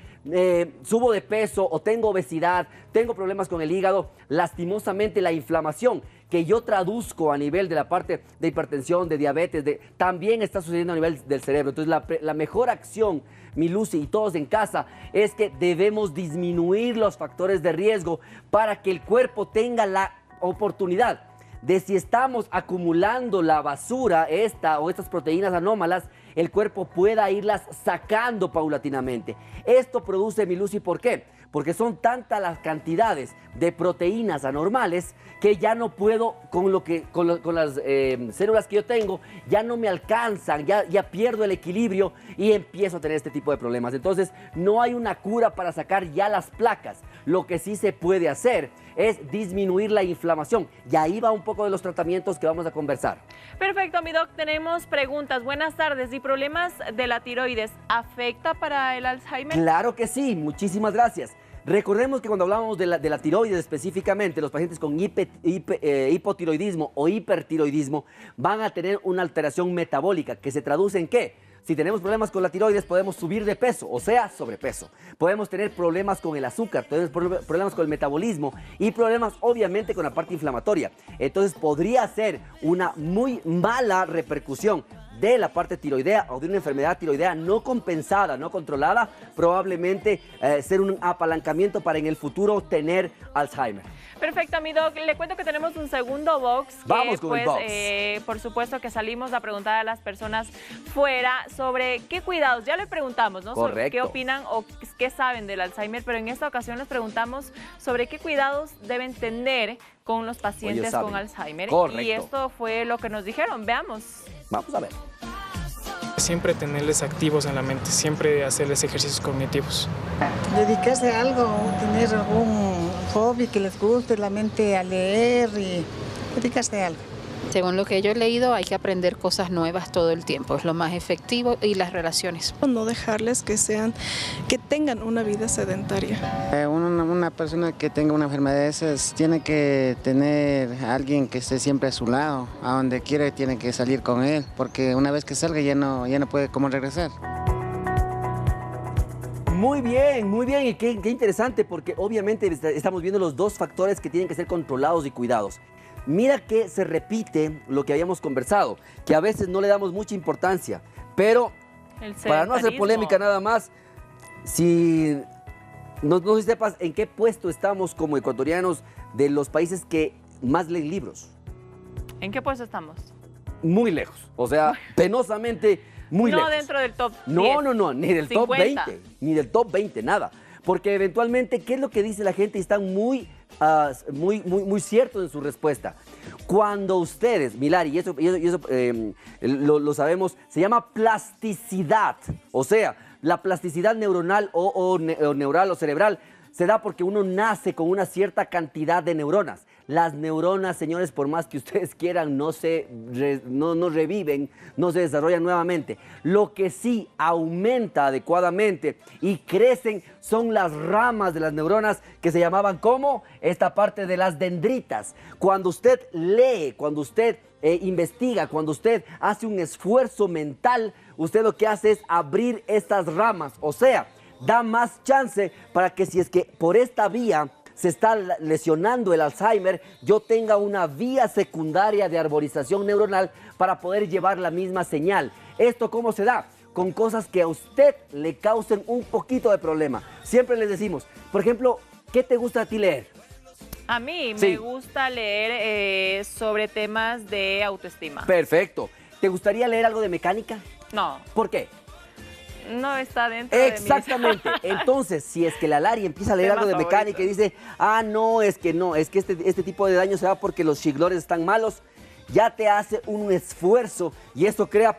Speaker 3: subo de peso o tengo obesidad, tengo problemas con el hígado, lastimosamente la inflamación que yo traduzco a nivel de la parte de hipertensión, de diabetes, también está sucediendo a nivel del cerebro. Entonces la mejor acción, mi Lucy y todos en casa, es que debemos disminuir los factores de riesgo para que el cuerpo tenga la oportunidad de, si estamos acumulando la basura o estas proteínas anómalas, el cuerpo pueda irlas sacando paulatinamente. Esto produce, mi Lucy, ¿por qué? Porque son tantas las cantidades de proteínas anormales que ya no puedo, con las células que yo tengo, ya no me alcanzan, ya pierdo el equilibrio y empiezo a tener este tipo de problemas. Entonces, no hay una cura para sacar ya las placas. Lo que sí se puede hacer es disminuir la inflamación. Y ahí va un poco de los tratamientos que vamos a conversar.
Speaker 2: Perfecto, mi doc, tenemos preguntas. Buenas tardes. ¿Y problemas de la tiroides afecta para el Alzheimer?
Speaker 3: Claro que sí, muchísimas gracias. Recordemos que cuando hablábamos de la tiroides específicamente, los pacientes con hipotiroidismo o hipertiroidismo van a tener una alteración metabólica que se traduce en ¿qué? Si tenemos problemas con la tiroides, podemos subir de peso, o sea, sobrepeso. Podemos tener problemas con el azúcar, tenemos problemas con el metabolismo y problemas, obviamente, con la parte inflamatoria. Entonces, podría ser una muy mala repercusión de la parte tiroidea o de una enfermedad tiroidea no compensada, no controlada, probablemente ser un apalancamiento para en el futuro tener Alzheimer.
Speaker 2: Perfecto, mi doc. Le cuento que tenemos un segundo box.
Speaker 3: Vamos con el box.
Speaker 2: Por supuesto que salimos a preguntar a las personas fuera sobre qué cuidados. Ya le preguntamos, ¿no?
Speaker 3: Correcto.
Speaker 2: Sobre qué opinan o qué saben del Alzheimer, pero en esta ocasión les preguntamos sobre qué cuidados deben tener con los pacientes con Alzheimer.
Speaker 3: Correcto.
Speaker 2: Y esto fue lo que nos dijeron. Veamos.
Speaker 3: Vamos a ver.
Speaker 6: Siempre tenerles activos en la mente, siempre hacerles ejercicios cognitivos.
Speaker 9: Dedicarse a algo, tener algún hobby que les guste, la mente a leer y dedicarse a algo.
Speaker 10: Según lo que yo he leído, hay que aprender cosas nuevas todo el tiempo, es lo más efectivo, y las relaciones.
Speaker 11: No dejarles que tengan una vida sedentaria.
Speaker 7: Una persona que tenga una enfermedad de esas tiene que tener a alguien que esté siempre a su lado, a donde quiera tiene que salir con él, porque una vez que salga ya no puede cómo regresar.
Speaker 3: Muy bien, y qué interesante, porque obviamente estamos viendo los dos factores que tienen que ser controlados y cuidados. Mira que se repite lo que habíamos conversado, que a veces no le damos mucha importancia, pero para no hacer polémica nada más, si no sepas en qué puesto estamos como ecuatorianos de los países que más leen libros.
Speaker 2: ¿En qué puesto estamos?
Speaker 3: Muy lejos, o sea, penosamente muy lejos.
Speaker 2: No dentro del top 10.
Speaker 3: No, ni del
Speaker 2: 50.
Speaker 3: top 20, ni del top 20, nada. Porque eventualmente, ¿qué es lo que dice la gente? Y están muy ciertos en su respuesta. Cuando ustedes, Milari, y eso lo sabemos, se llama plasticidad. O sea, la plasticidad neuronal o neural o cerebral se da porque uno nace con una cierta cantidad de neuronas. Las neuronas, señores, por más que ustedes quieran, no reviven, no se desarrollan nuevamente. Lo que sí aumenta adecuadamente y crecen son las ramas de las neuronas que se llamaban como esta parte de las dendritas. Cuando usted lee, cuando usted investiga, cuando usted hace un esfuerzo mental, usted lo que hace es abrir estas ramas, o sea, da más chance para que si es que por esta vía se está lesionando el Alzheimer, yo tenga una vía secundaria de arborización neuronal para poder llevar la misma señal. ¿Esto cómo se da? Con cosas que a usted le causen un poquito de problema. Siempre les decimos, por ejemplo, ¿qué te gusta a ti leer?
Speaker 2: A mí me gusta leer sobre temas de autoestima.
Speaker 3: Perfecto. ¿Te gustaría leer algo de mecánica?
Speaker 2: No.
Speaker 3: ¿Por qué?
Speaker 2: No está dentro de mí.
Speaker 3: Exactamente. Entonces, si es que la Lari empieza a leer algo de mecánica y dice, no, es que este tipo de daño se da porque los chiclores están malos, ya te hace un esfuerzo y esto crea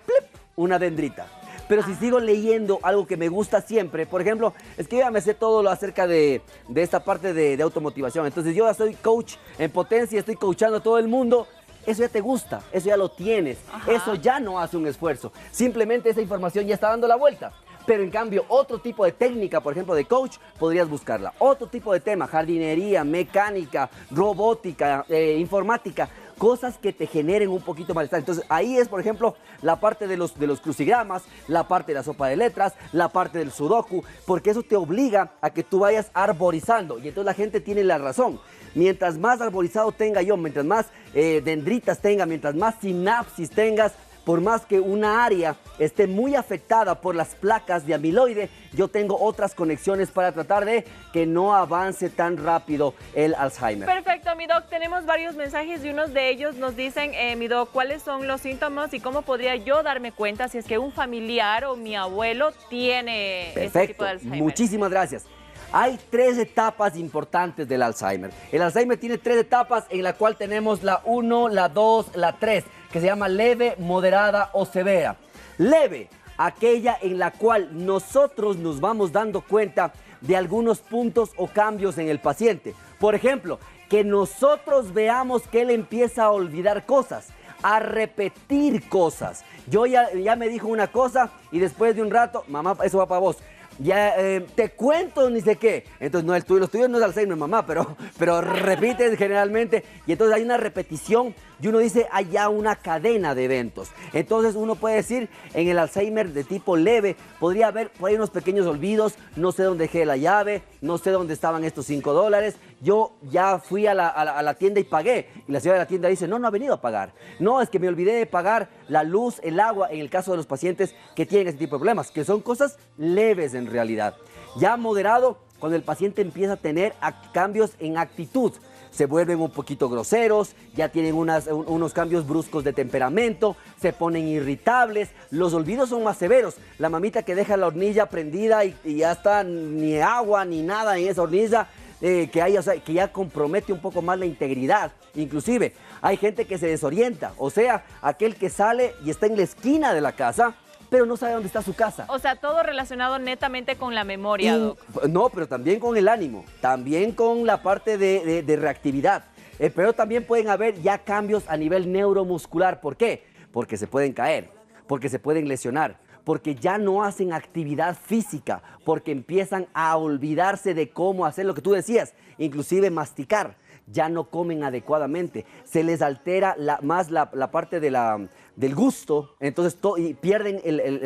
Speaker 3: una dendrita. Pero si sigo leyendo algo que me gusta siempre, por ejemplo, es que yo ya me sé todo lo acerca de esta parte de automotivación. Entonces yo ya soy coach en potencia, estoy coachando a todo el mundo. Eso ya te gusta, eso ya lo tienes, eso ya no hace un esfuerzo. Simplemente esa información ya está dando la vuelta. Pero en cambio, otro tipo de técnica, por ejemplo, de coach, podrías buscarla. Otro tipo de tema, jardinería, mecánica, robótica, informática, cosas que te generen un poquito malestar. Entonces, ahí es, por ejemplo, la parte de los crucigramas, la parte de la sopa de letras, la parte del sudoku, porque eso te obliga a que tú vayas arborizando. Y entonces la gente tiene la razón. Mientras más arborizado tenga yo, mientras más dendritas tenga, mientras más sinapsis tengas, por más que una área esté muy afectada por las placas de amiloide, yo tengo otras conexiones para tratar de que no avance tan rápido el Alzheimer.
Speaker 2: Perfecto, mi doc. Tenemos varios mensajes y unos de ellos nos dicen, mi doc, ¿cuáles son los síntomas y cómo podría yo darme cuenta si es que un familiar o mi abuelo tiene este tipo de Alzheimer?
Speaker 3: Muchísimas gracias. Hay 3 etapas importantes del Alzheimer. El Alzheimer tiene 3 etapas en la cual tenemos la 1, la 2, la 3, que se llama leve, moderada o severa. Leve, aquella en la cual nosotros nos vamos dando cuenta de algunos puntos o cambios en el paciente. Por ejemplo, que nosotros veamos que él empieza a olvidar cosas, a repetir cosas. Yo ya me dijo una cosa y después de un rato, mamá, eso va para vos. Ya te cuento ni sé qué. Entonces, no, los tuyos no es Alzheimer, mamá, pero repiten generalmente. Y entonces hay una repetición y uno dice, hay ya una cadena de eventos. Entonces uno puede decir, en el Alzheimer de tipo leve, podría haber por ahí unos pequeños olvidos, no sé dónde dejé la llave, no sé dónde estaban estos $5, yo ya fui a la tienda y pagué. Y la señora de la tienda dice, no ha venido a pagar. No, es que me olvidé de pagar la luz, el agua, en el caso de los pacientes que tienen este tipo de problemas, que son cosas leves en realidad. Ya moderado, cuando el paciente empieza a tener cambios en actitud, se vuelven un poquito groseros, ya tienen unos cambios bruscos de temperamento, se ponen irritables, los olvidos son más severos. La mamita que deja la hornilla prendida y ya está ni agua ni nada en esa hornilla, que ya compromete un poco más la integridad. Inclusive hay gente que se desorienta, o sea, aquel que sale y está en la esquina de la casa, pero no sabe dónde está su casa.
Speaker 2: O sea, todo relacionado netamente con la memoria, Doc.
Speaker 3: No, pero también con el ánimo, también con la parte de reactividad. Pero también pueden haber ya cambios a nivel neuromuscular. ¿Por qué? Porque se pueden caer, porque se pueden lesionar, porque ya no hacen actividad física, porque empiezan a olvidarse de cómo hacer lo que tú decías, inclusive masticar. Ya no comen adecuadamente, se les altera más la parte del gusto, entonces y pierden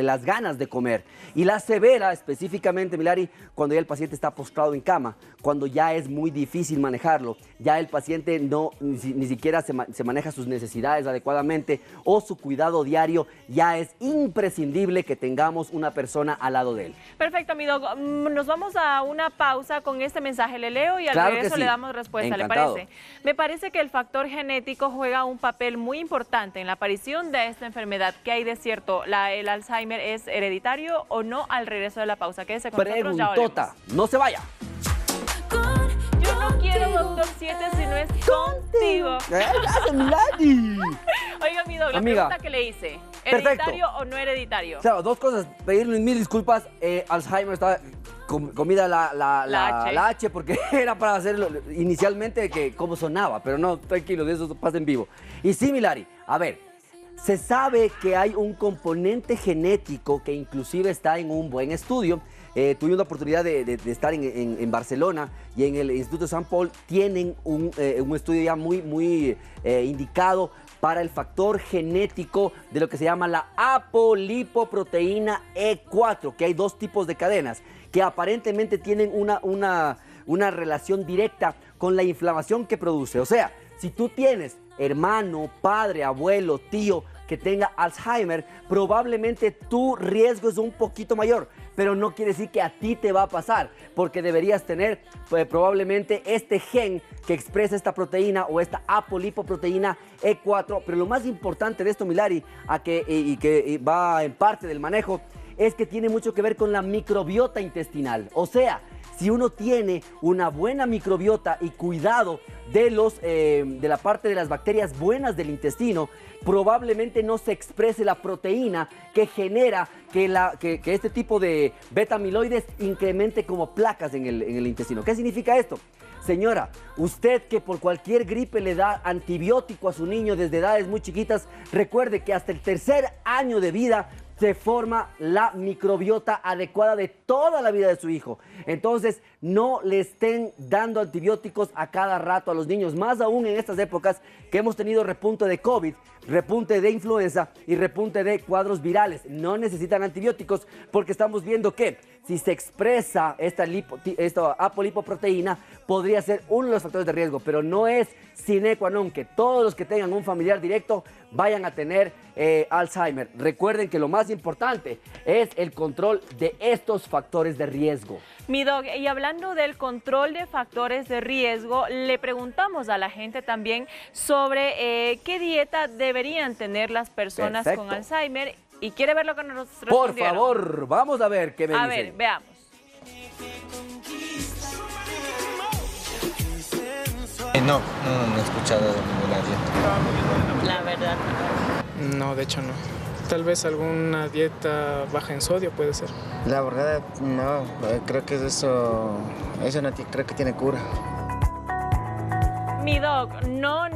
Speaker 3: las ganas de comer. Y la severa, específicamente, Milari, cuando ya el paciente está postrado en cama, cuando ya es muy difícil manejarlo, ya el paciente ni siquiera se maneja sus necesidades adecuadamente o su cuidado diario, ya es imprescindible que tengamos una persona al lado de él.
Speaker 2: Perfecto, mi doc. Nos vamos a una pausa con este mensaje, le leo y al regreso le damos respuesta, ¿le parece? Me parece que el factor genético juega un papel muy importante en la aparición de esta enfermedad. ¿Qué hay de cierto? ¿El Alzheimer es hereditario o no? Al regreso de la pausa. Quédese con nosotros, ya
Speaker 3: volvemos. No se vaya.
Speaker 2: Yo no quiero Doctor 7 si no es contigo. Oiga, mi doc, la pregunta que le hice. ¿Hereditario o no hereditario?
Speaker 3: Claro, 2 cosas. Pedirle 1000 disculpas. Alzheimer está comida la H porque era para hacerlo inicialmente que como sonaba, pero no, tranquilo, de eso pasa en vivo. Y sí, Milari, a ver, se sabe que hay un componente genético que inclusive está en un buen estudio. Tuve una oportunidad de estar en Barcelona y en el Instituto San Paul tienen un estudio ya muy indicado para el factor genético de lo que se llama la apolipoproteína E4, que hay 2 tipos de cadenas que aparentemente tienen una relación directa con la inflamación que produce. O sea, si tú tienes hermano, padre, abuelo, tío que tenga Alzheimer, probablemente tu riesgo es un poquito mayor. pero no quiere decir que a ti te va a pasar, porque deberías tener probablemente este gen que expresa esta proteína o esta apolipoproteína E4, pero lo más importante de esto, Milari, y que va en parte del manejo, es que tiene mucho que ver con la microbiota intestinal. O sea, si uno tiene una buena microbiota y cuidado de la parte de las bacterias buenas del intestino, probablemente no se exprese la proteína que genera que este tipo de beta-amiloides incremente como placas en el intestino. ¿Qué significa esto? Señora, usted que por cualquier gripe le da antibiótico a su niño desde edades muy chiquitas, recuerde que hasta el 3er año de vida se forma la microbiota adecuada de toda la vida de su hijo. Entonces, no le estén dando antibióticos a cada rato a los niños, más aún en estas épocas que hemos tenido repunte de COVID, repunte de influenza y repunte de cuadros virales. No necesitan antibióticos porque estamos viendo que si se expresa esta apolipoproteína, podría ser uno de los factores de riesgo, pero no es sine qua non que todos los que tengan un familiar directo vayan a tener Alzheimer. Recuerden que lo más importante es el control de estos factores de riesgo.
Speaker 2: Mi doc, y hablando del control de factores de riesgo, le preguntamos a la gente también sobre qué dieta deberían tener las personas con Alzheimer. ¿Y quiere ver lo que nos respondieron?
Speaker 3: Por favor, vamos a ver qué me dicen.
Speaker 2: A ver, veamos.
Speaker 12: No he escuchado de ninguna dieta.
Speaker 5: La verdad.
Speaker 6: No, de hecho no. Tal vez alguna dieta baja en sodio puede ser.
Speaker 7: La verdad, no. Creo que eso no creo que tiene cura.
Speaker 2: Mi doc, no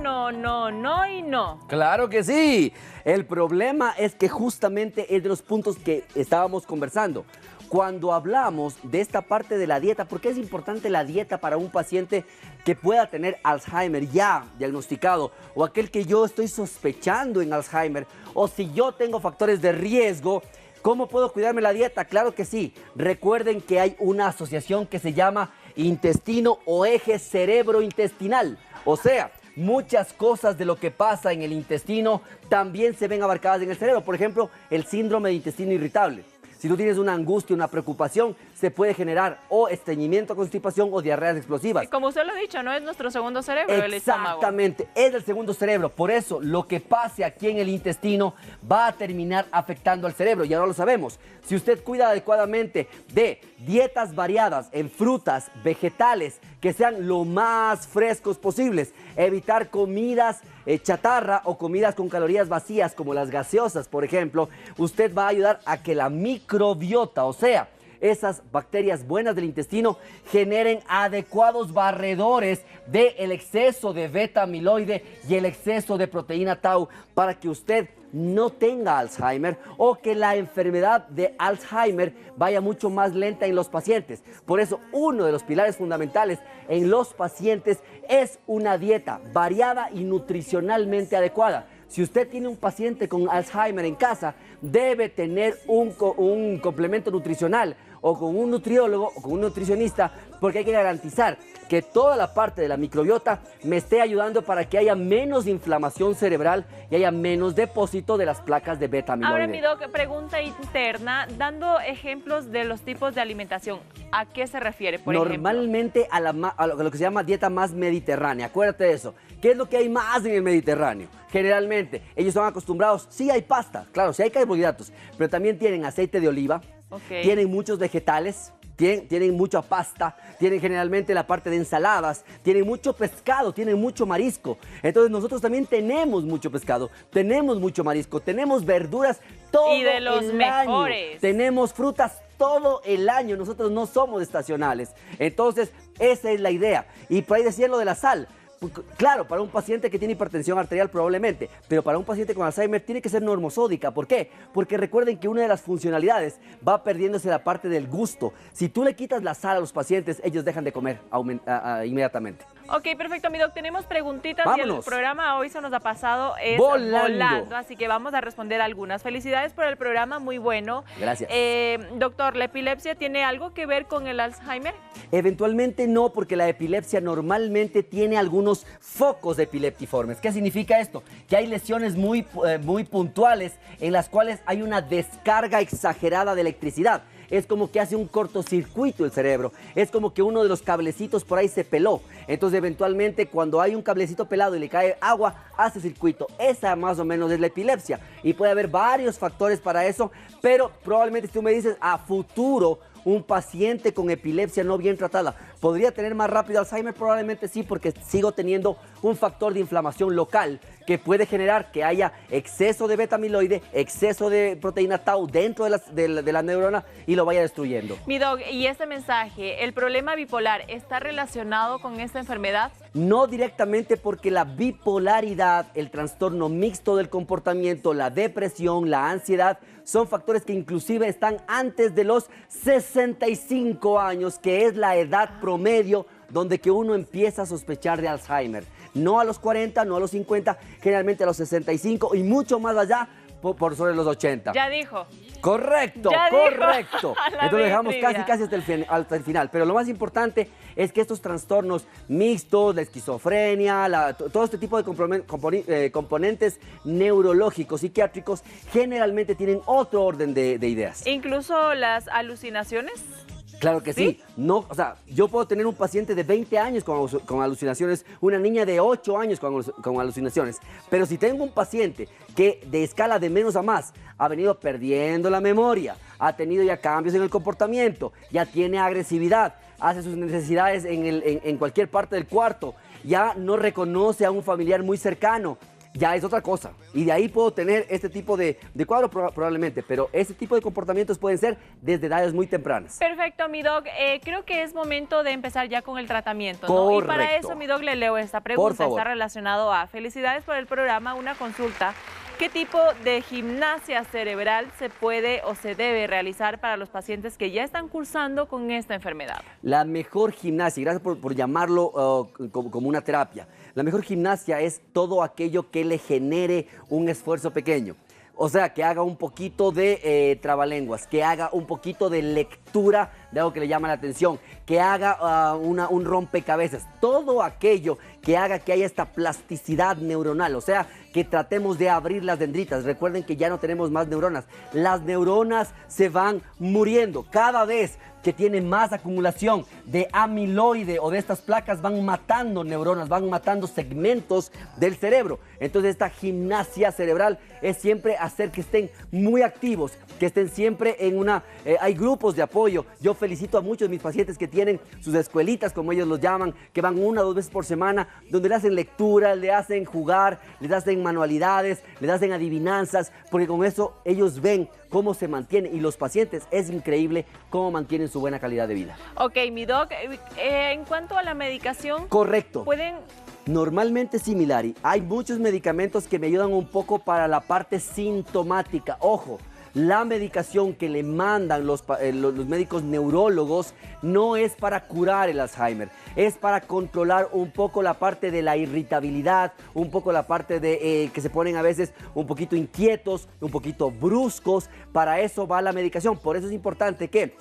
Speaker 2: y no.
Speaker 3: ¡Claro que sí! El problema es que justamente es de los puntos que estábamos conversando. Cuando hablamos de esta parte de la dieta, ¿por qué es importante la dieta para un paciente que pueda tener Alzheimer ya diagnosticado? O aquel que yo estoy sospechando en Alzheimer. O si yo tengo factores de riesgo, ¿cómo puedo cuidarme la dieta? Claro que sí. Recuerden que hay una asociación que se llama intestino o eje cerebro-intestinal. O sea, muchas cosas de lo que pasa en el intestino también se ven abarcadas en el cerebro. Por ejemplo, el síndrome de intestino irritable. Si tú tienes una angustia, una preocupación, se puede generar o estreñimiento, constipación o diarreas explosivas.
Speaker 2: Y como usted lo ha dicho, ¿no? Es nuestro segundo cerebro, el estómago.
Speaker 3: Exactamente, es el segundo cerebro. Por eso, lo que pase aquí en el intestino va a terminar afectando al cerebro. Y ahora lo sabemos. Si usted cuida adecuadamente de dietas variadas en frutas, vegetales, que sean lo más frescos posibles, evitar comidas chatarra o comidas con calorías vacías como las gaseosas, por ejemplo, usted va a ayudar a que la microbiota, o sea, esas bacterias buenas del intestino, generen adecuados barredores del exceso de beta-amiloide y el exceso de proteína tau para que usted no tenga Alzheimer o que la enfermedad de Alzheimer vaya mucho más lenta en los pacientes. Por eso, uno de los pilares fundamentales en los pacientes es una dieta variada y nutricionalmente adecuada. Si usted tiene un paciente con Alzheimer en casa, debe tener un complemento nutricional o con un nutriólogo o con un nutricionista, porque hay que garantizar que toda la parte de la microbiota me esté ayudando para que haya menos inflamación cerebral y haya menos depósito de las placas de beta-amiloide.
Speaker 2: Ahora, mi doc, pregunta interna, dando ejemplos de los tipos de alimentación, ¿a qué se refiere, por
Speaker 3: Normalmente
Speaker 2: ejemplo?
Speaker 3: a lo que se llama dieta más mediterránea, acuérdate de eso. ¿Qué es lo que hay más en el Mediterráneo? Generalmente, ellos están acostumbrados, sí hay pasta, claro, sí hay carbohidratos, pero también tienen aceite de oliva, tienen muchos vegetales, tienen mucha pasta, tienen generalmente la parte de ensaladas, tienen mucho pescado, tienen mucho marisco. Entonces nosotros también tenemos mucho pescado, tenemos mucho marisco, tenemos verduras todo el año. Y de los mejores. Tenemos frutas todo el año, nosotros no somos estacionales. Entonces, esa es la idea. Y por ahí decían lo de la sal. Claro, para un paciente que tiene hipertensión arterial probablemente, pero para un paciente con Alzheimer tiene que ser normosódica. ¿Por qué? Porque recuerden que una de las funcionalidades va perdiéndose la parte del gusto. Si tú le quitas la sal a los pacientes, ellos dejan de comer inmediatamente.
Speaker 2: Ok, perfecto, mi doc. Tenemos preguntitas. Vámonos. Y el programa hoy se nos ha pasado volando, así que vamos a responder algunas. Felicidades por el programa, muy bueno.
Speaker 3: Gracias.
Speaker 2: Doctor, ¿la epilepsia tiene algo que ver con el Alzheimer?
Speaker 3: Eventualmente no, porque la epilepsia normalmente tiene algunos focos epileptiformes. ¿Qué significa esto? Que hay lesiones muy puntuales en las cuales hay una descarga exagerada de electricidad. es como que hace un cortocircuito el cerebro. Es como que uno de los cablecitos por ahí se peló. Entonces, eventualmente, cuando hay un cablecito pelado y le cae agua, hace circuito. Esa más o menos es la epilepsia. Y puede haber varios factores para eso, pero probablemente si tú me dices a futuro, un paciente con epilepsia no bien tratada, ¿podría tener más rápido Alzheimer? Probablemente sí, porque sigo teniendo un factor de inflamación local que puede generar que haya exceso de beta-amiloide, exceso de proteína tau dentro de la neurona y lo vaya destruyendo.
Speaker 2: Mi doc, y este mensaje, ¿el problema bipolar está relacionado con esta enfermedad?
Speaker 3: No directamente, porque la bipolaridad, el trastorno mixto del comportamiento, la depresión, la ansiedad, son factores que inclusive están antes de los 65 años, que es la edad promedio donde que uno empieza a sospechar de Alzheimer. No a los 40, no a los 50, generalmente a los 65 y mucho más allá por sobre los 80.
Speaker 2: Ya dijo.
Speaker 3: Correcto,
Speaker 2: ya
Speaker 3: correcto. Entonces dejamos
Speaker 2: trivia.
Speaker 3: casi hasta el final. Pero lo más importante es que estos trastornos mixtos, la esquizofrenia, todo este tipo de componentes neurológicos, psiquiátricos, generalmente tienen otro orden de ideas.
Speaker 2: ¿Incluso las alucinaciones?
Speaker 3: Claro que sí. No, o sea, yo puedo tener un paciente de 20 años con alucinaciones, una niña de 8 años con alucinaciones. Pero si tengo un paciente que de escala de menos a más ha venido perdiendo la memoria, ha tenido ya cambios en el comportamiento, ya tiene agresividad, hace sus necesidades en cualquier parte del cuarto, ya no reconoce a un familiar muy cercano, ya es otra cosa. Y de ahí puedo tener este tipo de cuadro probablemente, pero este tipo de comportamientos pueden ser desde edades muy tempranas.
Speaker 2: Perfecto, mi doc. Creo que es momento de empezar ya con el tratamiento, ¿no?
Speaker 3: Correcto.
Speaker 2: Y para eso, mi doc, le leo esta pregunta. Está relacionado a: felicidades por el programa, una consulta. ¿Qué tipo de gimnasia cerebral se puede o se debe realizar para los pacientes que ya están cursando con esta enfermedad?
Speaker 3: La mejor gimnasia, gracias por llamarlo como una terapia, la mejor gimnasia es todo aquello que le genere un esfuerzo pequeño. O sea, que haga un poquito de trabalenguas, que haga un poquito de lectura de algo que le llama la atención, que haga un rompecabezas, todo aquello que haga que haya esta plasticidad neuronal, o sea, que tratemos de abrir las dendritas. Recuerden que ya no tenemos más neuronas, las neuronas se van muriendo. Cada vez que tiene más acumulación de amiloide o de estas placas, van matando neuronas, van matando segmentos del cerebro. Entonces esta gimnasia cerebral es siempre hacer que estén muy activos, que estén siempre en hay grupos de apoyo. Yo felicito a muchos de mis pacientes que tienen sus escuelitas, como ellos los llaman, que van 1 o 2 veces por semana, donde le hacen lectura, le hacen jugar, les hacen manualidades, les hacen adivinanzas, porque con eso ellos ven cómo se mantiene, y los pacientes es increíble cómo mantienen su buena calidad de vida.
Speaker 2: Ok, mi doc, en cuanto a la medicación...
Speaker 3: Correcto.
Speaker 2: ¿Pueden...?
Speaker 3: Normalmente sí, Milari. Hay muchos medicamentos que me ayudan un poco para la parte sintomática. Ojo, la medicación que le mandan los médicos neurólogos no es para curar el Alzheimer, es para controlar un poco la parte de la irritabilidad, un poco la parte de que se ponen a veces un poquito inquietos, un poquito bruscos. Para eso va la medicación. Por eso es importante que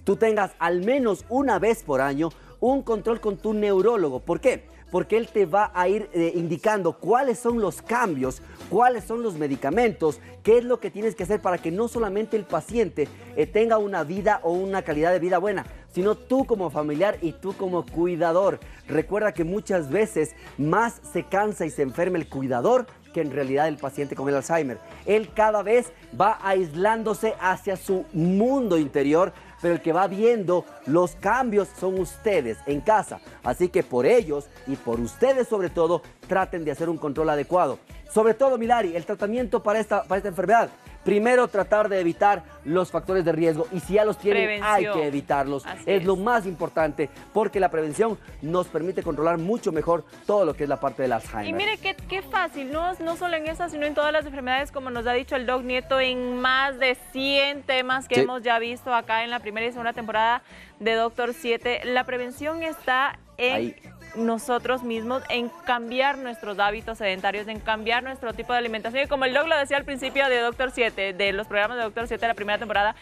Speaker 3: tú tengas al menos una vez por año un control con tu neurólogo. ¿Por qué? Porque él te va a ir indicando cuáles son los cambios, cuáles son los medicamentos, qué es lo que tienes que hacer para que no solamente el paciente tenga una vida o una calidad de vida buena, sino tú como familiar y tú como cuidador. Recuerda que muchas veces más se cansa y se enferma el cuidador que en realidad el paciente con el Alzheimer. Él cada vez va aislándose hacia su mundo interior, pero el que va viendo los cambios son ustedes en casa. Así que por ellos y por ustedes sobre todo, traten de hacer un control adecuado. Sobre todo, Milari, el tratamiento para esta enfermedad. Primero, tratar de evitar los factores de riesgo, y si ya los tienen, hay que evitarlos. Es lo más importante, porque la prevención nos permite controlar mucho mejor todo lo que es la parte del Alzheimer.
Speaker 2: Y mire qué fácil, no solo en esa, sino en todas las enfermedades, como nos ha dicho el Doc Nieto, en más de 100 temas que hemos ya visto acá en la primera y segunda temporada de Doctor 7. La prevención está en nosotros mismos, en cambiar nuestros hábitos sedentarios, en cambiar nuestro tipo de alimentación. Y como el Doc lo decía al principio de Doctor 7, de los programas de Doctor 7 de la primera temporada,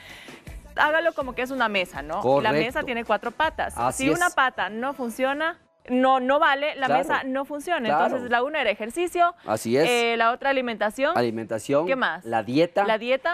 Speaker 2: hágalo como que es una mesa, ¿no?
Speaker 3: Correcto.
Speaker 2: La mesa tiene 4 patas.
Speaker 3: Así
Speaker 2: si
Speaker 3: es.
Speaker 2: una pata no funciona, no vale, la mesa no funciona.
Speaker 3: Claro.
Speaker 2: Entonces, la una era ejercicio.
Speaker 3: Así es.
Speaker 2: La otra, alimentación.
Speaker 3: ¿Qué más? La dieta.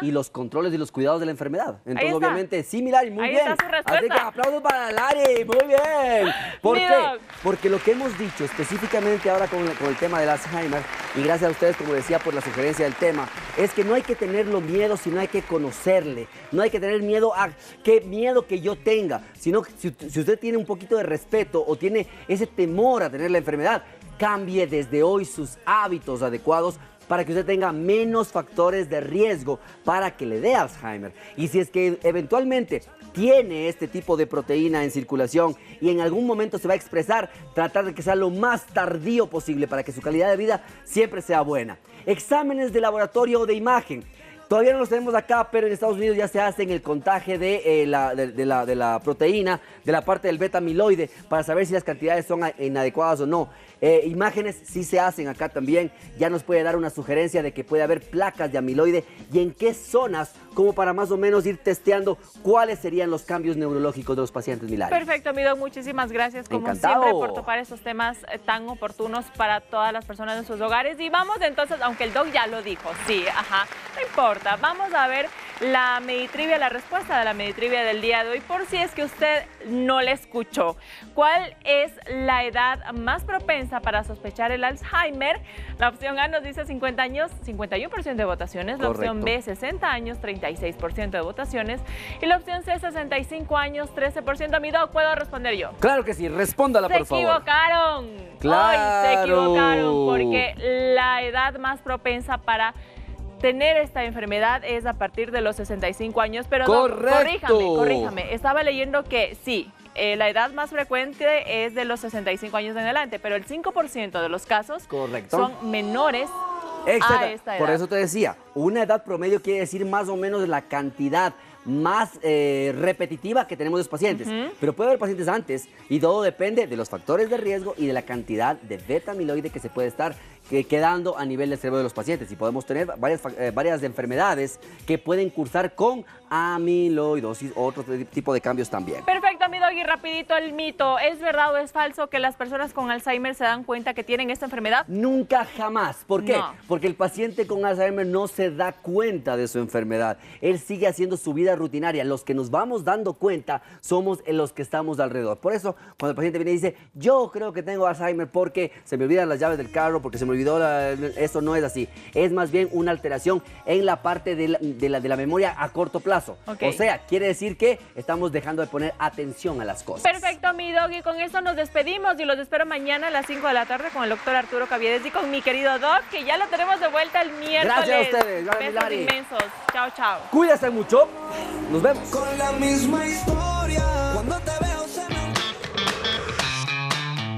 Speaker 3: Y los controles y los cuidados de la enfermedad. Entonces, obviamente, sí, Milari, muy bien.
Speaker 2: Ahí está su respuesta.
Speaker 3: Así que aplausos para Lari, muy bien. ¿Por qué? Porque lo que hemos dicho específicamente ahora con el tema del Alzheimer, y gracias a ustedes, como decía, por la sugerencia del tema, es que no hay que tenerlo miedo, sino hay que conocerle. No hay que tener miedo a qué miedo que yo tenga, sino que si usted tiene un poquito de respeto o tiene ese temor a tener la enfermedad, cambie desde hoy sus hábitos adecuados para que usted tenga menos factores de riesgo para que le dé Alzheimer. Y si es que eventualmente tiene este tipo de proteína en circulación y en algún momento se va a expresar, tratar de que sea lo más tardío posible para que su calidad de vida siempre sea buena. Exámenes de laboratorio o de imagen. Todavía no los tenemos acá, pero en Estados Unidos ya se hacen el contagio de la proteína, de la parte del beta amiloide, para saber si las cantidades son inadecuadas o no. Imágenes sí se hacen acá también. Ya nos puede dar una sugerencia de que puede haber placas de amiloide y en qué zonas, como para más o menos ir testeando cuáles serían los cambios neurológicos de los pacientes, Milari.
Speaker 2: Perfecto, mi Doc, muchísimas gracias como siempre por topar estos temas tan oportunos para todas las personas en sus hogares. Y vamos entonces, aunque el Doc ya lo dijo, sí, no importa, vamos a ver la Meditrivia, la respuesta de la Meditrivia del día de hoy, por si es que usted no la escuchó. ¿Cuál es la edad más propensa para sospechar el Alzheimer? La opción A nos dice 50 años, 51% de votaciones. La opción B, 60 años, 36% de votaciones. Y la opción C, 65 años, 13%. Mi Doc, ¿puedo responder yo?
Speaker 3: Claro que sí, respóndala, por favor.
Speaker 2: Se equivocaron.
Speaker 3: Claro.
Speaker 2: Hoy se equivocaron porque la edad más propensa para tener esta enfermedad es a partir de los 65 años, pero corríjame, estaba leyendo que sí, la edad más frecuente es de los 65 años en adelante, pero el 5% de los casos son menores a esta edad.
Speaker 3: Por eso te decía, una edad promedio quiere decir más o menos la cantidad más repetitiva que tenemos los pacientes. Pero puede haber pacientes antes y todo depende de los factores de riesgo y de la cantidad de beta amiloide que se puede estar quedando a nivel del cerebro de los pacientes. Y podemos tener varias enfermedades que pueden cursar con amiloidosis o otro tipo de cambios también.
Speaker 2: Perfecto, mi Doggy, rapidito el mito. ¿Es verdad o es falso que las personas con Alzheimer se dan cuenta que tienen esta enfermedad?
Speaker 3: Nunca jamás. ¿Por qué? Porque el paciente con Alzheimer no se da cuenta de su enfermedad. Él sigue haciendo su vida rutinaria. Los que nos vamos dando cuenta somos los que estamos alrededor. Por eso, cuando el paciente viene y dice, yo creo que tengo Alzheimer porque se me olvidan las llaves del carro, porque se me olvidó eso no es así. Es más bien una alteración en la parte de la memoria a corto plazo. O sea, quiere decir que estamos dejando de poner atención a las cosas.
Speaker 2: Perfecto, mi Doggy. Con esto nos despedimos y los espero mañana a las 5 de la tarde con el doctor Arturo Caviedes y con mi querido Doc, que ya lo tenemos de vuelta el miércoles.
Speaker 3: Gracias a ustedes.
Speaker 2: Besos inmensos. Chao, chao.
Speaker 3: Cuídense mucho. Nos vemos.
Speaker 1: Con la misma historia.